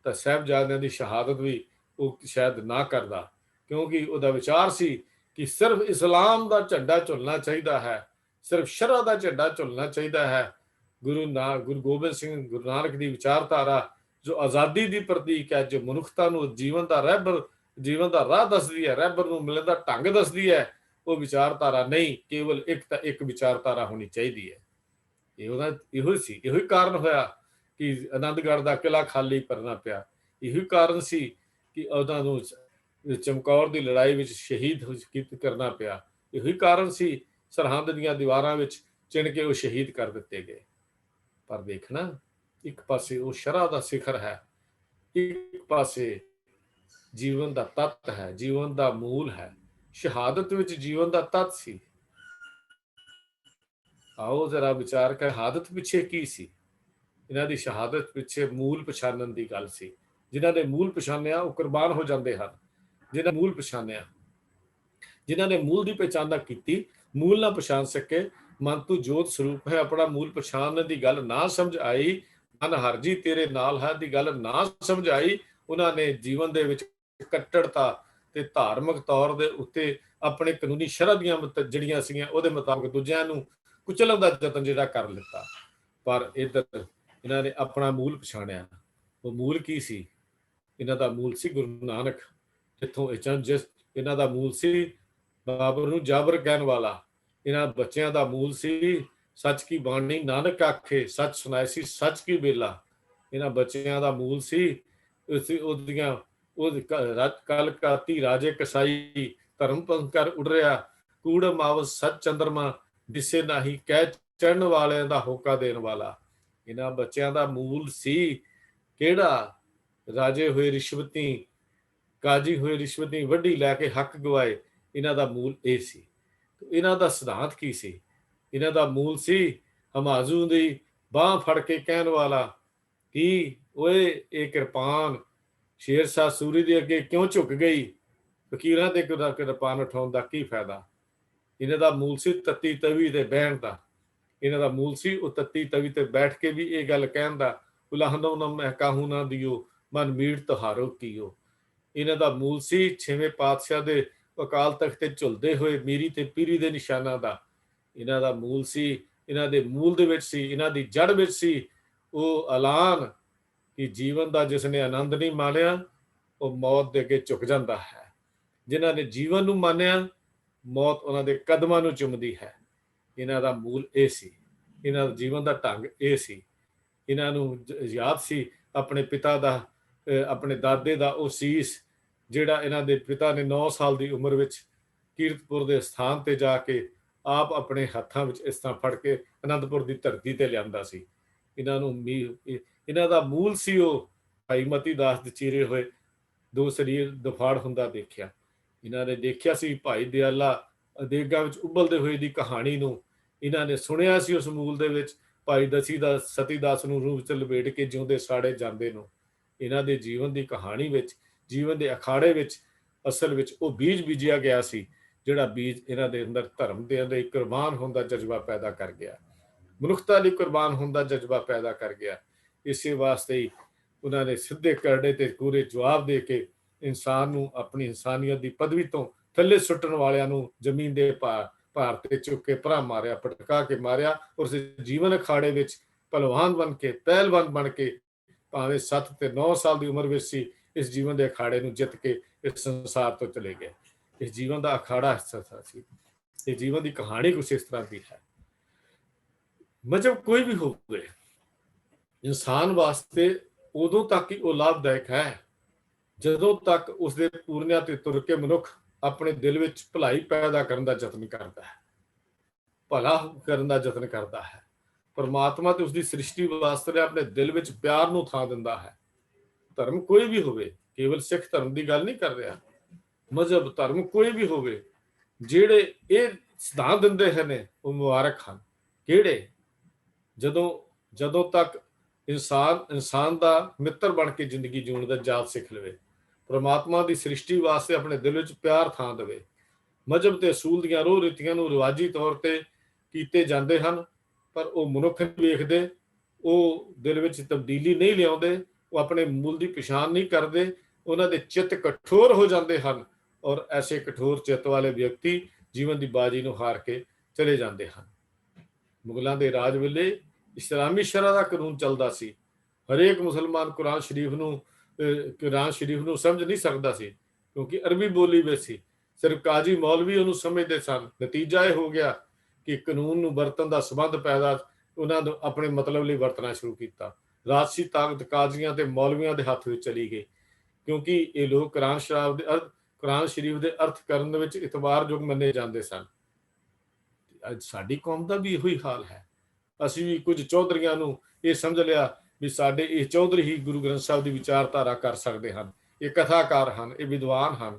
ਤਾਂ ਸਾਹਿਬਜ਼ਾਦਿਆਂ ਦੀ ਸ਼ਹਾਦਤ ਵੀ ਉਹ ਸ਼ਾਇਦ ਨਾ ਕਰਦਾ, ਕਿਉਂਕਿ ਉਹਦਾ ਵਿਚਾਰ ਸੀ ਕਿ ਸਿਰਫ ਇਸਲਾਮ ਦਾ ਝੰਡਾ ਝੁੱਲਣਾ ਚਾਹੀਦਾ ਹੈ, ਸਿਰਫ ਸ਼ਰਅ ਦਾ ਝੰਡਾ ਝੁੱਲਣਾ ਚਾਹੀਦਾ ਹੈ। ਗੁਰੂ ਗੋਬਿੰਦ ਸਿੰਘ, ਗੁਰੂ ਨਾਨਕ ਦੀ ਵਿਚਾਰਧਾਰਾ ਜੋ ਆਜ਼ਾਦੀ ਦੀ ਪ੍ਰਤੀਕ ਹੈ, ਜੋ ਮਨੁੱਖਤਾ ਨੂੰ ਜੀਵਨ ਦਾ ਰਾਹ ਦੱਸਦੀ ਹੈ, ਰਹਿਬਰ ਨੂੰ ਮਿਲਣ ਦਾ ਢੰਗ ਦੱਸਦੀ ਹੈ, ਉਹ ਵਿਚਾਰਧਾਰਾ ਨਹੀਂ, ਕੇਵਲ ਇੱਕ ਵਿਚਾਰਧਾਰਾ ਹੋਣੀ ਚਾਹੀਦੀ ਹੈ। ਇਹੋ ਹੀ ਕਾਰਨ ਹੋਇਆ ਕਿ ਆਨੰਦਗੜ੍ਹ ਦਾ ਕਿਲ੍ਹਾ ਖਾਲੀ ਕਰਨਾ ਪਿਆ। ਇਹੋ ਕਾਰਨ ਸੀ ਕਿ ਉਹਨਾਂ ਨੂੰ ਚਮਕੌਰ ਦੀ ਲੜਾਈ ਵਿੱਚ ਸ਼ਹੀਦ ਕਰਨਾ ਪਿਆ। ਇਹੋ ਕਾਰਨ ਸੀ ਸਰਹੰਦ ਦੀਆਂ ਦੀਵਾਰਾਂ ਵਿੱਚ ਚਿਣ ਕੇ ਉਹ ਸ਼ਹੀਦ ਕਰ ਦਿੱਤੇ ਗਏ। ਪਰ ਦੇਖਣਾ, ਇੱਕ ਪਾਸੇ ਉਹ ਸ਼ਰਅ ਦਾ ਸਿਖਰ ਹੈ, ਇੱਕ ਪਾਸੇ ਜੀਵਨ ਦਾ ਤੱਤ ਹੈ, ਜੀਵਨ ਦਾ ਮੂਲ ਹੈ। ਸ਼ਹਾਦਤ ਵਿੱਚ ਜੀਵਨ ਦਾ ਤੱਤ ਸੀ। ਆਓ ਜ਼ਰਾ ਵਿਚਾਰ ਕਰ, ਸ਼ਹਾਦਤ ਪਿੱਛੇ ਕੀ ਸੀ? ਇਹਨਾਂ ਦੀ ਸ਼ਹਾਦਤ ਪਿੱਛੇ ਮੂਲ ਪਛਾਣਨ ਦੀ ਗੱਲ ਸੀ। ਜਿਨ੍ਹਾਂ ਨੇ ਮੂਲ ਪਛਾਣਿਆ ਉਹ ਕੁਰਬਾਨ ਹੋ ਜਾਂਦੇ ਹਨ। ਜਿਨ੍ਹਾਂ ਮੂਲ ਪਛਾਣਿਆ, ਜਿਨ੍ਹਾਂ ਨੇ ਮੂਲ ਦੀ ਪਹਿਚਾਣ ਨਾ ਕੀਤੀ, ਮੂਲ ਨਾ ਪਛਾਣ ਸਕੇ, ਮਨ ਤੂੰ ਜੋਤ ਸਰੂਪ ਹੈ, ਆਪਣਾ ਮੂਲ ਪਛਾਣਨ ਦੀ ਗੱਲ ਨਾ ਸਮਝ ਆਈ, ਮਨ ਹਰ ਜੀ ਤੇਰੇ ਨਾਲ ਹੈ ਦੀ ਗੱਲ ਨਾ ਸਮਝ ਆਈ, ਉਹਨਾਂ ਨੇ ਜੀਵਨ ਦੇ ਵਿੱਚ ਕੱਟੜਤਾ ਤੇ ਧਾਰਮਿਕ ਤੌਰ ਦੇ ਉੱਤੇ ਆਪਣੇ ਕਾਨੂੰਨੀ ਸ਼ਰ੍ਹਾ ਦੀਆਂ ਜਿਹੜੀਆਂ ਸੀਗੀਆਂ ਉਹਦੇ ਮੁਤਾਬਕ ਦੂਜਿਆਂ ਨੂੰ ਕੁਚਲਣ ਦਾ ਯਤਨ ਜਿਹੜਾ ਕਰ ਲਿੱਤਾ। ਪਰ ਇੱਧਰ ਇਹਨਾਂ ਨੇ ਆਪਣਾ ਮੂਲ ਪਛਾਣਿਆ। ਉਹ ਮੂਲ ਕੀ ਸੀ? ਇਹਨਾਂ ਦਾ ਮੂਲ ਸੀ ਗੁਰੂ ਨਾਨਕ, ਜਿੱਥੋਂ ਇਹਨਾਂ ਦਾ ਮੂਲ ਸੀ ਬਾਬਰ ਨੂੰ ਜਾਬਰ ਕਹਿਣ ਵਾਲਾ। ਇਹਨਾਂ ਬੱਚਿਆਂ ਦਾ ਮੂਲ ਸੀ ਸੱਚ ਕੀ ਬਾਣੀ ਨਾਨਕ ਆਖੇ, ਸੱਚ ਸੁਣਾਏ ਸੀ ਸੱਚ ਕੀ ਬੇਲਾ। ਇਹਨਾਂ ਬੱਚਿਆਂ ਦਾ ਮੂਲ ਸੀ ਉਹਦੀਆਂ ਕਲ ਕਾਤੀ ਰਾਜੇ ਕਸਾਈ, ਧਰਮ ਪੰਕਰ ਉੜ ਰਿਹਾ, ਕੂੜ ਮਾਵਸ ਸੱਚ ਚੰਦਰਮਾ, ਦਿਸੇ ਨਾਹੀ ਕਹਿ ਚੜਨ ਵਾਲਿਆਂ ਦਾ ਹੋਕਾ ਦੇਣ ਵਾਲਾ। ਇਹਨਾਂ ਬੱਚਿਆਂ ਦਾ ਮੂਲ ਸੀ ਕਿਹੜਾ? ਰਾਜੇ ਹੋਏ ਰਿਸ਼ਵਤੀ, ਕਾਜੀ ਹੋਏ ਰਿਸ਼ਵਤੀ, ਵੱਡੀ ਲੈ ਕੇ ਹੱਕ ਗਵਾਏ। ਇਹਨਾਂ ਦਾ ਮੂਲ ਇਹ ਸੀ। ਇਹਨਾਂ ਦਾ ਸਿਧਾਂਤ ਕੀ ਸੀ? ਇਹਨਾਂ ਦਾ ਮੂਲ ਸੀ ਹਮਾਜ਼ੂ ਦੀ ਬਾਂਹ ਫੜ ਕੇ ਕਹਿਣ ਵਾਲਾ ਕਿ ਓਏ ਇਹ ਕਿਰਪਾਨ ਸ਼ੇਰਸ਼ਾਹ ਸੂਰੀ ਦੇ ਅੱਗੇ ਕਿਉਂ ਝੁਕ ਗਈ? ਫਕੀਰਾਂ ਦੇ ਕਿਰਪਾਨ ਉਠਾਉਣ ਦਾ ਕੀ ਫਾਇਦਾ? ਇਹਨਾਂ ਦਾ ਮੂਲ ਸੀ ਤੱਤੀ ਤਵੀ ਤੇ ਬਹਿਣ ਦਾ। ਇਹਨਾਂ ਦਾ ਮੂਲ ਸੀ ਉਹ ਤੱਤੀ ਤਵੀ ਤੇ ਬੈਠ ਕੇ ਵੀ ਇਹ ਗੱਲ ਕਹਿਣ ਦਾ, ਉਲਾਹਨੋ ਨਾ ਮੈਂ ਕਾਹੂ ਨਾ ਦਿਓ, ਮਨ ਮੀਟ ਤੁਹਾਰੋ ਕੀਓ। ਇਹਨਾਂ ਦਾ ਮੂਲ ਸੀ ਛੇਵੇਂ ਪਾਤਸ਼ਾਹ ਦੇ ਅਕਾਲ ਤਖਤ ਤੇ ਝੁਲਦੇ ਹੋਏ ਮੀਰੀ ਤੇ ਪੀਰੀ ਦੇ ਨਿਸ਼ਾਨਾਂ ਦਾ। ਇਹਨਾਂ ਦਾ ਮੂਲ ਸੀ, ਇਹਨਾਂ ਦੇ ਮੂਲ ਦੇ ਵਿੱਚ ਸੀ, ਇਹਨਾਂ ਦੀ ਜੜ ਵਿੱਚ ਸੀ ਉਹ ਐਲਾਨ ਕਿ ਜੀਵਨ ਦਾ ਜਿਸ ਨੇ ਆਨੰਦ ਨਹੀਂ ਮਾਣਿਆ ਉਹ ਮੌਤ ਦੇ ਅੱਗੇ ਝੁਕ ਜਾਂਦਾ ਹੈ। ਜਿਨ੍ਹਾਂ ਨੇ ਜੀਵਨ ਨੂੰ ਮਾਨਿਆ, ਮੌਤ ਉਹਨਾਂ ਦੇ ਕਦਮਾਂ ਨੂੰ ਚੁੰਮਦੀ ਹੈ। ਇਹਨਾਂ ਦਾ ਮੂਲ ਇਹ ਸੀ, ਇਹਨਾਂ ਦਾ ਜੀਵਨ ਦਾ ਢੰਗ ਇਹ ਸੀ। ਇਹਨਾਂ ਨੂੰ ਯਾਦ ਸੀ ਆਪਣੇ ਪਿਤਾ ਦਾ, ਆਪਣੇ ਦਾਦੇ ਦਾ ਉਹ ਸੀਸ ਜਿਹੜਾ ਇਹਨਾਂ ਦੇ ਪਿਤਾ ਨੇ 9 ਸਾਲ ਦੀ ਉਮਰ ਵਿੱਚ ਕੀਰਤਪੁਰ ਦੇ ਸਥਾਨ ਤੇ ਜਾ ਕੇ ਆਪ ਆਪਣੇ ਹੱਥਾਂ ਵਿੱਚ ਇਸ ਤਰ੍ਹਾਂ ਫੜ ਕੇ ਅਨੰਦਪੁਰ ਦੀ ਧਰਤੀ ਤੇ ਲਿਆਂਦਾ ਸੀ। ਇਹਨਾਂ ਦਾ ਮੂਲ ਸੀ ਉਹ ਭਾਈ ਮਤੀ ਦਾਸ ਦੇ ਚੀਰੇ ਹੋਏ ਦੋ ਸਰੀਰ ਦਫਾੜ ਹੁੰਦਾ ਦੇਖਿਆ। ਇਹਨਾਂ ਨੇ ਦੇਖਿਆ ਸੀ ਭਾਈ ਦਿਆਲਾ ਅਦੇਗਾ ਵਿੱਚ ਉਬਲਦੇ ਹੋਏ ਦੀ ਕਹਾਣੀ ਨੂੰ। ਇਹਨਾਂ ਨੇ ਸੁਣਿਆ ਸੀ ਉਸ ਮੂਲ ਦੇ ਵਿੱਚ ਭਾਈ ਸਤੀ ਦਾਸ ਨੂੰ ਰੂਪ ਚ ਲਪੇਟ ਕੇ ਜਿਉਂਦੇ ਸਾੜੇ ਜਾਂਦੇ ਨੂੰ। ਇਹਨਾਂ ਦੇ ਜੀਵਨ ਦੀ ਕਹਾਣੀ ਵਿੱਚ, ਜੀਵਨ ਦੇ ਅਖਾੜੇ ਵਿੱਚ ਅਸਲ ਵਿੱਚ ਉਹ ਬੀਜ ਬੀਜਿਆ ਗਿਆ ਸੀ ਜਿਹੜਾ ਬੀਜ ਇਹਨਾਂ ਦੇ ਅੰਦਰ ਧਰਮ ਦੇ ਅੰਦਰ ਕੁਰਬਾਨ ਹੋਣ ਦਾ ਜਜ਼ਬਾ ਪੈਦਾ ਕਰ ਗਿਆ, ਮਨੁੱਖਤਾ ਲਈ ਕੁਰਬਾਨ ਹੋਣ ਦਾ ਜਜ਼ਬਾ ਪੈਦਾ ਕਰ ਗਿਆ। ਇਸੇ ਵਾਸਤੇ ਹੀ ਉਹਨਾਂ ਨੇ ਸਿੱਧੇ ਕਰੜੇ ਤੇ ਪੂਰੇ ਜਵਾਬ ਦੇ ਕੇ ਇਨਸਾਨ ਨੂੰ ਆਪਣੀ ਇਨਸਾਨੀਅਤ ਦੀ ਪਦਵੀ ਤੋਂ ਥੱਲੇ ਸੁੱਟਣ ਵਾਲਿਆਂ ਨੂੰ ਜ਼ਮੀਨ ਦੇ ਭਾਰ ਤੇ ਚੁੱਕ ਕੇ ਭਰਾ ਮਾਰਿਆ, ਪਟਕਾ ਕੇ ਮਾਰਿਆ। ਉਸ ਜੀਵਨ ਅਖਾੜੇ ਵਿੱਚ ਪਹਿਲਵਾਨ ਬਣ ਕੇ, ਪਹਿਲਵਾਨ ਬਣ ਕੇ, ਭਾਵੇਂ 7 ਤੇ 9 ਸਾਲ ਦੀ ਉਮਰ ਵਿੱਚ ਸੀ, ਇਸ ਜੀਵਨ ਦੇ ਅਖਾੜੇ ਨੂੰ ਜਿੱਤ ਕੇ ਇਸ ਸੰਸਾਰ ਤੋਂ ਚਲੇ ਗਏ। ਇਸ ਜੀਵਨ ਦਾ ਅਖਾੜਾ ਹਿੱਸਾ ਸੀ। ਇਹ ਜੀਵਨ ਦੀ ਕਹਾਣੀ ਕੁਛ ਇਸ ਤਰ੍ਹਾਂ ਦੀ ਹੈ। ਮਜ਼ਹਬ ਕੋਈ ਵੀ ਹੋਵੇ, ਇਨਸਾਨ ਵਾਸਤੇ ਉਦੋਂ ਤੱਕ ਹੀ ਉਹ ਲਾਭਦਾਇਕ ਹੈ ਜਦੋਂ ਤੱਕ ਉਸਦੇ ਪੂਰਨਿਆਂ ਤੇ ਤੁਰ ਕੇ ਮਨੁੱਖ ਆਪਣੇ ਦਿਲ ਵਿੱਚ ਭਲਾਈ ਪੈਦਾ ਕਰਨ ਦਾ ਯਤਨ ਕਰਦਾ ਹੈ, ਭਲਾ ਕਰਨ ਦਾ ਯਤਨ ਕਰਦਾ ਹੈ। ਪਰਮਾਤਮਾ ਤੇ ਉਸਦੀ ਸ੍ਰਿਸ਼ਟੀ ਵਾਸਤੇ ਆਪਣੇ ਦਿਲ ਵਿੱਚ ਪਿਆਰ ਨੂੰ ਥਾਂ ਦਿੰਦਾ ਹੈ। ਧਰਮ ਕੋਈ ਵੀ ਹੋਵੇ, ਕੇਵਲ ਸਿੱਖ ਧਰਮ ਦੀ ਗੱਲ ਨਹੀਂ ਕਰ ਰਿਹਾ, ਮਜ਼ਹਬ ਧਰਮ ਕੋਈ ਵੀ ਹੋਵੇ, ਜਿਹੜੇ ਇਹ ਸਿਧਾਂਤ ਦਿੰਦੇ ਹਨ ਉਹ ਮੁਬਾਰਕ ਹਨ। ਕਿਹੜੇ? ਜਦੋਂ ਤੱਕ ਇਨਸਾਨ ਦਾ ਮਿੱਤਰ ਬਣ ਕੇ ਜ਼ਿੰਦਗੀ ਜਿਉਣ ਦਾ ਜਾਚ ਸਿੱਖ ਲਵੇ, ਪਰਮਾਤਮਾ ਦੀ ਸ੍ਰਿਸ਼ਟੀ ਵਾਸਤੇ ਆਪਣੇ ਦਿਲ ਵਿੱਚ ਪਿਆਰ ਥਾਂ ਦੇਵੇ। ਮਜ਼ਹਬ ਤੇ ਅਸੂਲ ਦੀਆਂ ਰੋਹ ਰੀਤੀਆਂ ਨੂੰ ਰਿਵਾਜੀ ਤੌਰ ਤੇ ਕੀਤੇ ਜਾਂਦੇ ਹਨ, ਪਰ ਉਹ ਮਨੁੱਖ ਨਹੀਂ ਵੇਖਦੇ, ਉਹ ਦਿਲ ਵਿੱਚ ਤਬਦੀਲੀ ਨਹੀਂ ਲਿਆਉਂਦੇ, ਉਹ ਆਪਣੇ ਮੂਲ ਦੀ ਪਛਾਣ ਨਹੀਂ ਕਰਦੇ। ਉਹਨਾਂ ਦੇ ਚਿੱਤ ਕਠੋਰ ਹੋ ਜਾਂਦੇ ਹਨ ਔਰ ਐਸੇ ਕਠੋਰ ਚਿੱਤ ਵਾਲੇ ਵਿਅਕਤੀ ਜੀਵਨ ਦੀ ਬਾਜੀ ਨੂੰ ਹਾਰ ਕੇ ਚਲੇ ਜਾਂਦੇ ਹਨ। ਮੁਗਲਾਂ ਦੇ ਰਾਜ ਵੇਲੇ ਇਸਲਾਮੀ ਸ਼ਰਅ ਦਾ ਕਾਨੂੰਨ ਚੱਲਦਾ ਸੀ। ਹਰੇਕ ਮੁਸਲਮਾਨ ਕੁਰਾਨ ਸ਼ਰੀਫ ਨੂੰ ਸਮਝ ਨਹੀਂ ਸਕਦਾ ਸੀ ਕਿਉਂਕਿ ਅਰਬੀ ਬੋਲੀ ਵਿੱਚ ਸੀ। ਸਿਰਫ ਕਾਜੀ ਮੌਲਵੀ ਉਹਨੂੰ ਸਮਝਦੇ ਸਨ। ਨਤੀਜਾ ਇਹ ਹੋ ਗਿਆ ਕਿ ਕਾਨੂੰਨ ਨੂੰ ਵਰਤਣ ਦਾ ਸੰਬੰਧ ਪੈਦਾ, ਉਹਨਾਂ ਨੂੰ ਆਪਣੇ ਮਤਲਬ ਲਈ ਵਰਤਣਾ ਸ਼ੁਰੂ ਕੀਤਾ। ਰਾਜਸੀ ਤਾਕਤ ਕਾਜ਼ੀਆਂ ਤੇ ਮੌਲਵੀਆਂ ਦੇ ਹੱਥ ਵਿੱਚ ਚਲੀ ਗਈ ਕਿਉਂਕਿ ਇਹ ਲੋਕ ਕੁਰਾਨ ਸ਼ਰੀਫ ਦੇ ਅਰਥ ਕਰਨ ਦੇ ਵਿੱਚ ਇਤਬਾਰਯੋਗ ਮੰਨੇ ਜਾਂਦੇ ਸਨ। ਅੱਜ ਸਾਡੀ ਕੌਮ ਦਾ ਵੀ ਇਹੋ ਹੀ ਹਾਲ ਹੈ। ਅਸੀਂ ਵੀ ਕੁਝ ਚੌਧਰੀਆਂ ਨੂੰ ਇਹ ਸਮਝ ਲਿਆ ਵੀ ਸਾਡੇ ਇਹ ਚੌਧਰੀ ਹੀ ਗੁਰੂ ਗ੍ਰੰਥ ਸਾਹਿਬ ਦੀ ਵਿਚਾਰਧਾਰਾ ਕਰ ਸਕਦੇ ਹਨ, ਇਹ ਕਥਾਕਾਰ ਹਨ, ਇਹ ਵਿਦਵਾਨ ਹਨ।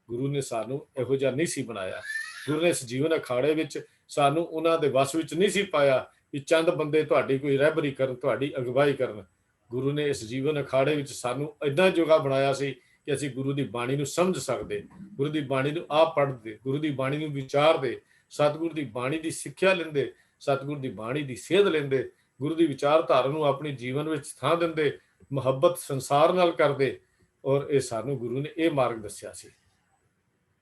ਗੁਰੂ ਨੇ ਸਾਨੂੰ ਇਹੋ ਜਿਹਾ ਨਹੀਂ ਸੀ ਬਣਾਇਆ। ਗੁਰੂ ਨੇ ਇਸ ਜੀਵਨ ਅਖਾੜੇ ਵਿੱਚ ਸਾਨੂੰ ਉਹਨਾਂ ਦੇ ਵਸ ਵਿੱਚ ਨਹੀਂ ਸੀ ਪਾਇਆ ਕਿ ਚੰਦ ਬੰਦੇ ਤੁਹਾਡੀ ਕੋਈ ਰਹਿਬਰੀ ਕਰਨ, ਤੁਹਾਡੀ ਅਗਵਾਈ ਕਰਨ। ਗੁਰੂ ਨੇ ਇਸ ਜੀਵਨ ਅਖਾੜੇ ਵਿੱਚ ਸਾਨੂੰ ਏਦਾਂ ਜੋਗਾ ਬਣਾਇਆ ਸੀ ਕਿ ਅਸੀਂ ਗੁਰੂ ਦੀ ਬਾਣੀ ਨੂੰ ਸਮਝ ਸਕਦੇ, ਗੁਰੂ ਦੀ ਬਾਣੀ ਨੂੰ ਆਪ ਪੜ੍ਹਦੇ, ਗੁਰੂ ਦੀ ਬਾਣੀ ਨੂੰ ਵਿਚਾਰਦੇ, ਸਤਿਗੁਰੂ ਦੀ ਬਾਣੀ ਦੀ ਸਿੱਖਿਆ ਲੈਂਦੇ, ਸਤਿਗੁਰੂ ਦੀ ਬਾਣੀ ਦੀ ਸੇਧ ਲੈਂਦੇ, ਗੁਰੂ ਦੀ ਵਿਚਾਰਧਾਰਾ ਨੂੰ ਆਪਣੇ ਜੀਵਨ ਵਿੱਚ ਥਾਂ ਦਿੰਦੇ ਮੁਹੱਬਤ ਸੰਸਾਰ ਨਾਲ ਕਰਦੇ। ਔਰ ਇਹ ਸਾਨੂੰ ਗੁਰੂ ਨੇ ਇਹ ਮਾਰਗ ਦੱਸਿਆ ਸੀ।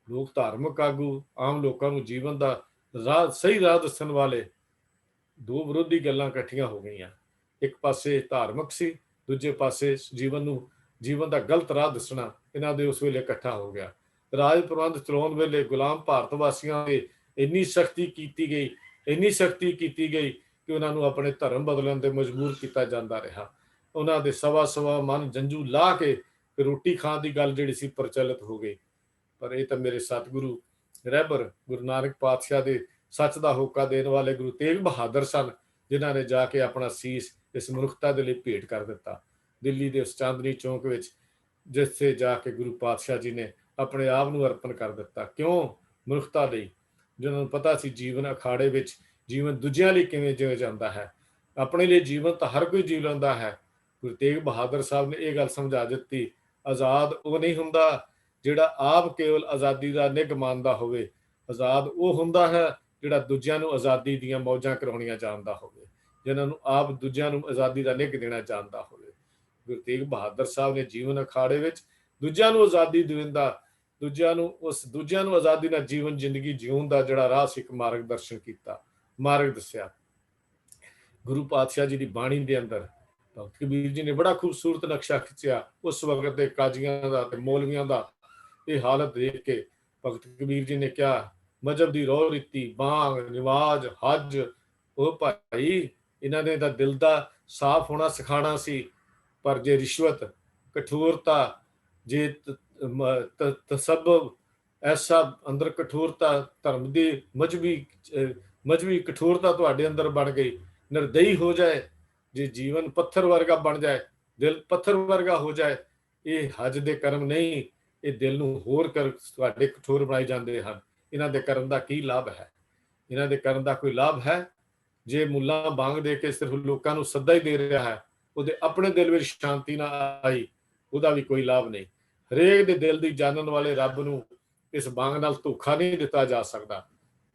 ਲੋਕ ਧਾਰਮਿਕ ਆਗੂ ਆਮ ਲੋਕਾਂ ਨੂੰ ਜੀਵਨ ਦਾ ਰਾਹ, ਸਹੀ ਰਾਹ ਦੱਸਣ ਵਾਲੇ, ਦੋ ਵਿਰੋਧੀ ਗੱਲਾਂ ਇਕੱਠੀਆਂ ਹੋ ਗਈਆਂ। ਇੱਕ ਪਾਸੇ ਧਾਰਮਿਕ ਸੀ, ਦੂਜੇ ਪਾਸੇ ਜੀਵਨ ਦਾ ਗਲਤ ਰਾਹ ਦੱਸਣਾ, ਇਹਨਾਂ ਦੇ ਉਸ ਵੇਲੇ ਇਕੱਠਾ ਹੋ ਗਿਆ। ਰਾਜ ਪ੍ਰਬੰਧ ਚਲਾਉਣ ਵੇਲੇ ਗੁਲਾਮ ਭਾਰਤ ਵਾਸੀਆਂ ਦੇ ਇੰਨੀ ਸਖਤੀ ਕੀਤੀ ਗਈ ਕਿ ਉਹਨਾਂ ਨੂੰ ਆਪਣੇ ਧਰਮ ਬਦਲਣ ਤੇ ਮਜਬੂਰ ਕੀਤਾ ਜਾਂਦਾ ਰਿਹਾ। ਉਹਨਾਂ ਦੇ ਸਵਾ ਮਨ ਜੰਜੂ ਲਾ ਕੇ ਰੋਟੀ ਖਾਣ ਦੀ ਗੱਲ ਜਿਹੜੀ ਸੀ ਪ੍ਰਚਲਿਤ ਹੋ ਗਈ। ਪਰ ਇਹ ਤਾਂ ਮੇਰੇ ਸਤਿਗੁਰੂ ਰਹਿਬਰ ਗੁਰੂ ਨਾਨਕ ਪਾਤਸ਼ਾਹ ਦੇ ਸੱਚ ਦਾ ਹੋਕਾ ਦੇਣ ਵਾਲੇ ਗੁਰੂ ਤੇਗ ਬਹਾਦਰ ਸਨ, ਜਿਨ੍ਹਾਂ ਨੇ ਜਾ ਕੇ ਆਪਣਾ ਸੀਸ ਇਸ ਮਨੁੱਖਤਾ ਦੇ ਲਈ ਭੇਟ ਕਰ ਦਿੱਤਾ। ਦਿੱਲੀ ਦੇ ਉਸ ਚਾਂਦਨੀ ਚੌਂਕ ਵਿੱਚ, ਜਿੱਥੇ ਜਾ ਕੇ ਗੁਰੂ ਪਾਤਸ਼ਾਹ ਜੀ ਨੇ ਆਪਣੇ ਆਪ ਨੂੰ ਅਰਪਣ ਕਰ ਦਿੱਤਾ। ਕਿਉਂ? ਮਨੁੱਖਤਾ ਲਈ, ਜਿਨ੍ਹਾਂ ਨੂੰ ਪਤਾ ਸੀ ਜੀਵਨ ਅਖਾੜੇ ਵਿੱਚ ਜੀਵਨ ਦੂਜਿਆਂ ਲਈ ਕਿਵੇਂ ਜਿਉ ਜਾਂਦਾ ਹੈ। ਆਪਣੇ ਲਈ ਜੀਵਨ ਤਾਂ ਹਰ ਕੋਈ ਜੀ ਲੈਂਦਾ ਹੈ। ਗੁਰੂ ਤੇਗ ਬਹਾਦਰ ਸਾਹਿਬ ਨੇ ਇਹ ਗੱਲ ਸਮਝਾ ਦਿੱਤੀ, ਆਜ਼ਾਦ ਉਹ ਨਹੀਂ ਹੁੰਦਾ ਜਿਹੜਾ ਆਪ ਕੇਵਲ ਆਜ਼ਾਦੀ ਦਾ ਨਿੱਘ ਮਾਣਦਾ ਹੋਵੇ। ਆਜ਼ਾਦ ਉਹ ਹੁੰਦਾ ਹੈ ਜਿਹੜਾ ਦੂਜਿਆਂ ਨੂੰ ਆਜ਼ਾਦੀ ਦੀਆਂ ਮੌਜਾਂ ਕਰਾਉਣੀਆਂ ਜਾਣਦਾ ਹੋਵੇ, ਜਿਨ੍ਹਾਂ ਨੂੰ ਆਪ ਦੂਜਿਆਂ ਨੂੰ ਆਜ਼ਾਦੀ ਦਾ ਨਿੱਘ ਦੇਣਾ ਜਾਣਦਾ ਹੋਵੇ। ਗੁਰੂ ਤੇਗ ਬਹਾਦਰ ਸਾਹਿਬ ਨੇ ਜੀਵਨ ਅਖਾੜੇ ਵਿੱਚ ਦੂਜਿਆਂ ਨੂੰ ਆਜ਼ਾਦੀ ਦਿੰਦਾ, ਦੂਜਿਆਂ ਨੂੰ ਆਜ਼ਾਦੀ ਨਾਲ ਜੀਵਨ ਜ਼ਿੰਦਗੀ ਜਿਉਣ ਦਾ ਜਿਹੜਾ ਰਾਹ ਸੀ, ਇੱਕ ਮਾਰਗਦਰਸ਼ਨ ਕੀਤਾ, ਮਾਰਗ ਦੱਸਿਆ। ਗੁਰੂ ਪਾਤਸ਼ਾਹ ਜੀ ਦੀ ਬਾਣੀ ਦੇ ਅੰਦਰ ਭਗਤ ਕਬੀਰ ਜੀ ਨੇ ਬੜਾ ਖੂਬਸੂਰਤ ਨਕਸ਼ਾ ਖਿੱਚਿਆ। ਉਸ ਵਕਤ ਦੇ ਕਾਜ਼ੀਆਂ ਦਾ ਤੇ ਮੌਲਵੀਆਂ ਦਾ ਇਹ ਹਾਲਤ ਦੇਖ ਕੇ ਭਗਤ ਕਬੀਰ ਜੀ ਨੇ ਕਿਹਾ, ਮਜ਼ਹਬ ਦੀ ਰੋਹ ਰੀਤੀ, ਬਾਂਗ, ਨਿਵਾਜ, ਹੱਜ, ਉਹ ਭਾਈ ਇਹਨਾਂ ਨੇ ਤਾਂ ਦਿਲ ਦਾ ਸਾਫ਼ ਹੋਣਾ ਸਿਖਾਉਣਾ ਸੀ। ਪਰ ਜੇ ਰਿਸ਼ਵਤ, ਕਠੋਰਤਾ, ਜੇ ਤਸੱਬਬ, ਐਸਾ ਅੰਦਰ ਕਠੋਰਤਾ, ਧਰਮ ਦੀ ਮਜ਼ਹਬੀ ਕਠੋਰਤਾ ਤੁਹਾਡੇ ਅੰਦਰ ਬਣ ਗਈ, ਨਿਰਦਈ ਹੋ ਜਾਏ, ਜੇ ਜੀਵਨ ਪੱਥਰ ਵਰਗਾ ਬਣ ਜਾਏ, ਦਿਲ ਪੱਥਰ ਵਰਗਾ ਹੋ ਜਾਏ, ਇਹ ਹੱਜ ਦੇ ਕਰਮ ਨਹੀਂ, ਇਹ ਦਿਲ ਨੂੰ ਹੋਰ ਤੁਹਾਡੇ ਕਠੋਰ ਬਣਾਈ ਜਾਂਦੇ ਹਨ। ਇਹਨਾਂ ਦੇ ਕਰਨ ਦਾ ਕੀ ਲਾਭ ਹੈ? ਇਹਨਾਂ ਦੇ ਕਰਨ ਦਾ ਕੋਈ ਲਾਭ ਹੈ? ਜੇ ਮੁੱਲਾ ਬਾਂਗ ਦੇ ਕੇ ਸਿਰਫ ਲੋਕਾਂ ਨੂੰ ਸੱਦਾ ਹੀ ਦੇ ਰਿਹਾ ਹੈ, ਉਹਦੇ ਆਪਣੇ ਦਿਲ ਵਿੱਚ ਸ਼ਾਂਤੀ ਨਾ ਆਈ, ਉਹਦਾ ਵੀ ਕੋਈ ਲਾਭ ਨਹੀਂ। ਹਰੇਕ ਦੇ ਦਿਲ ਦੀ ਜਾਣਨ ਵਾਲੇ ਰੱਬ ਨੂੰ ਇਸ ਬਾਂਗ ਨਾਲ ਧੋਖਾ ਨਹੀਂ ਦਿੱਤਾ ਜਾ ਸਕਦਾ।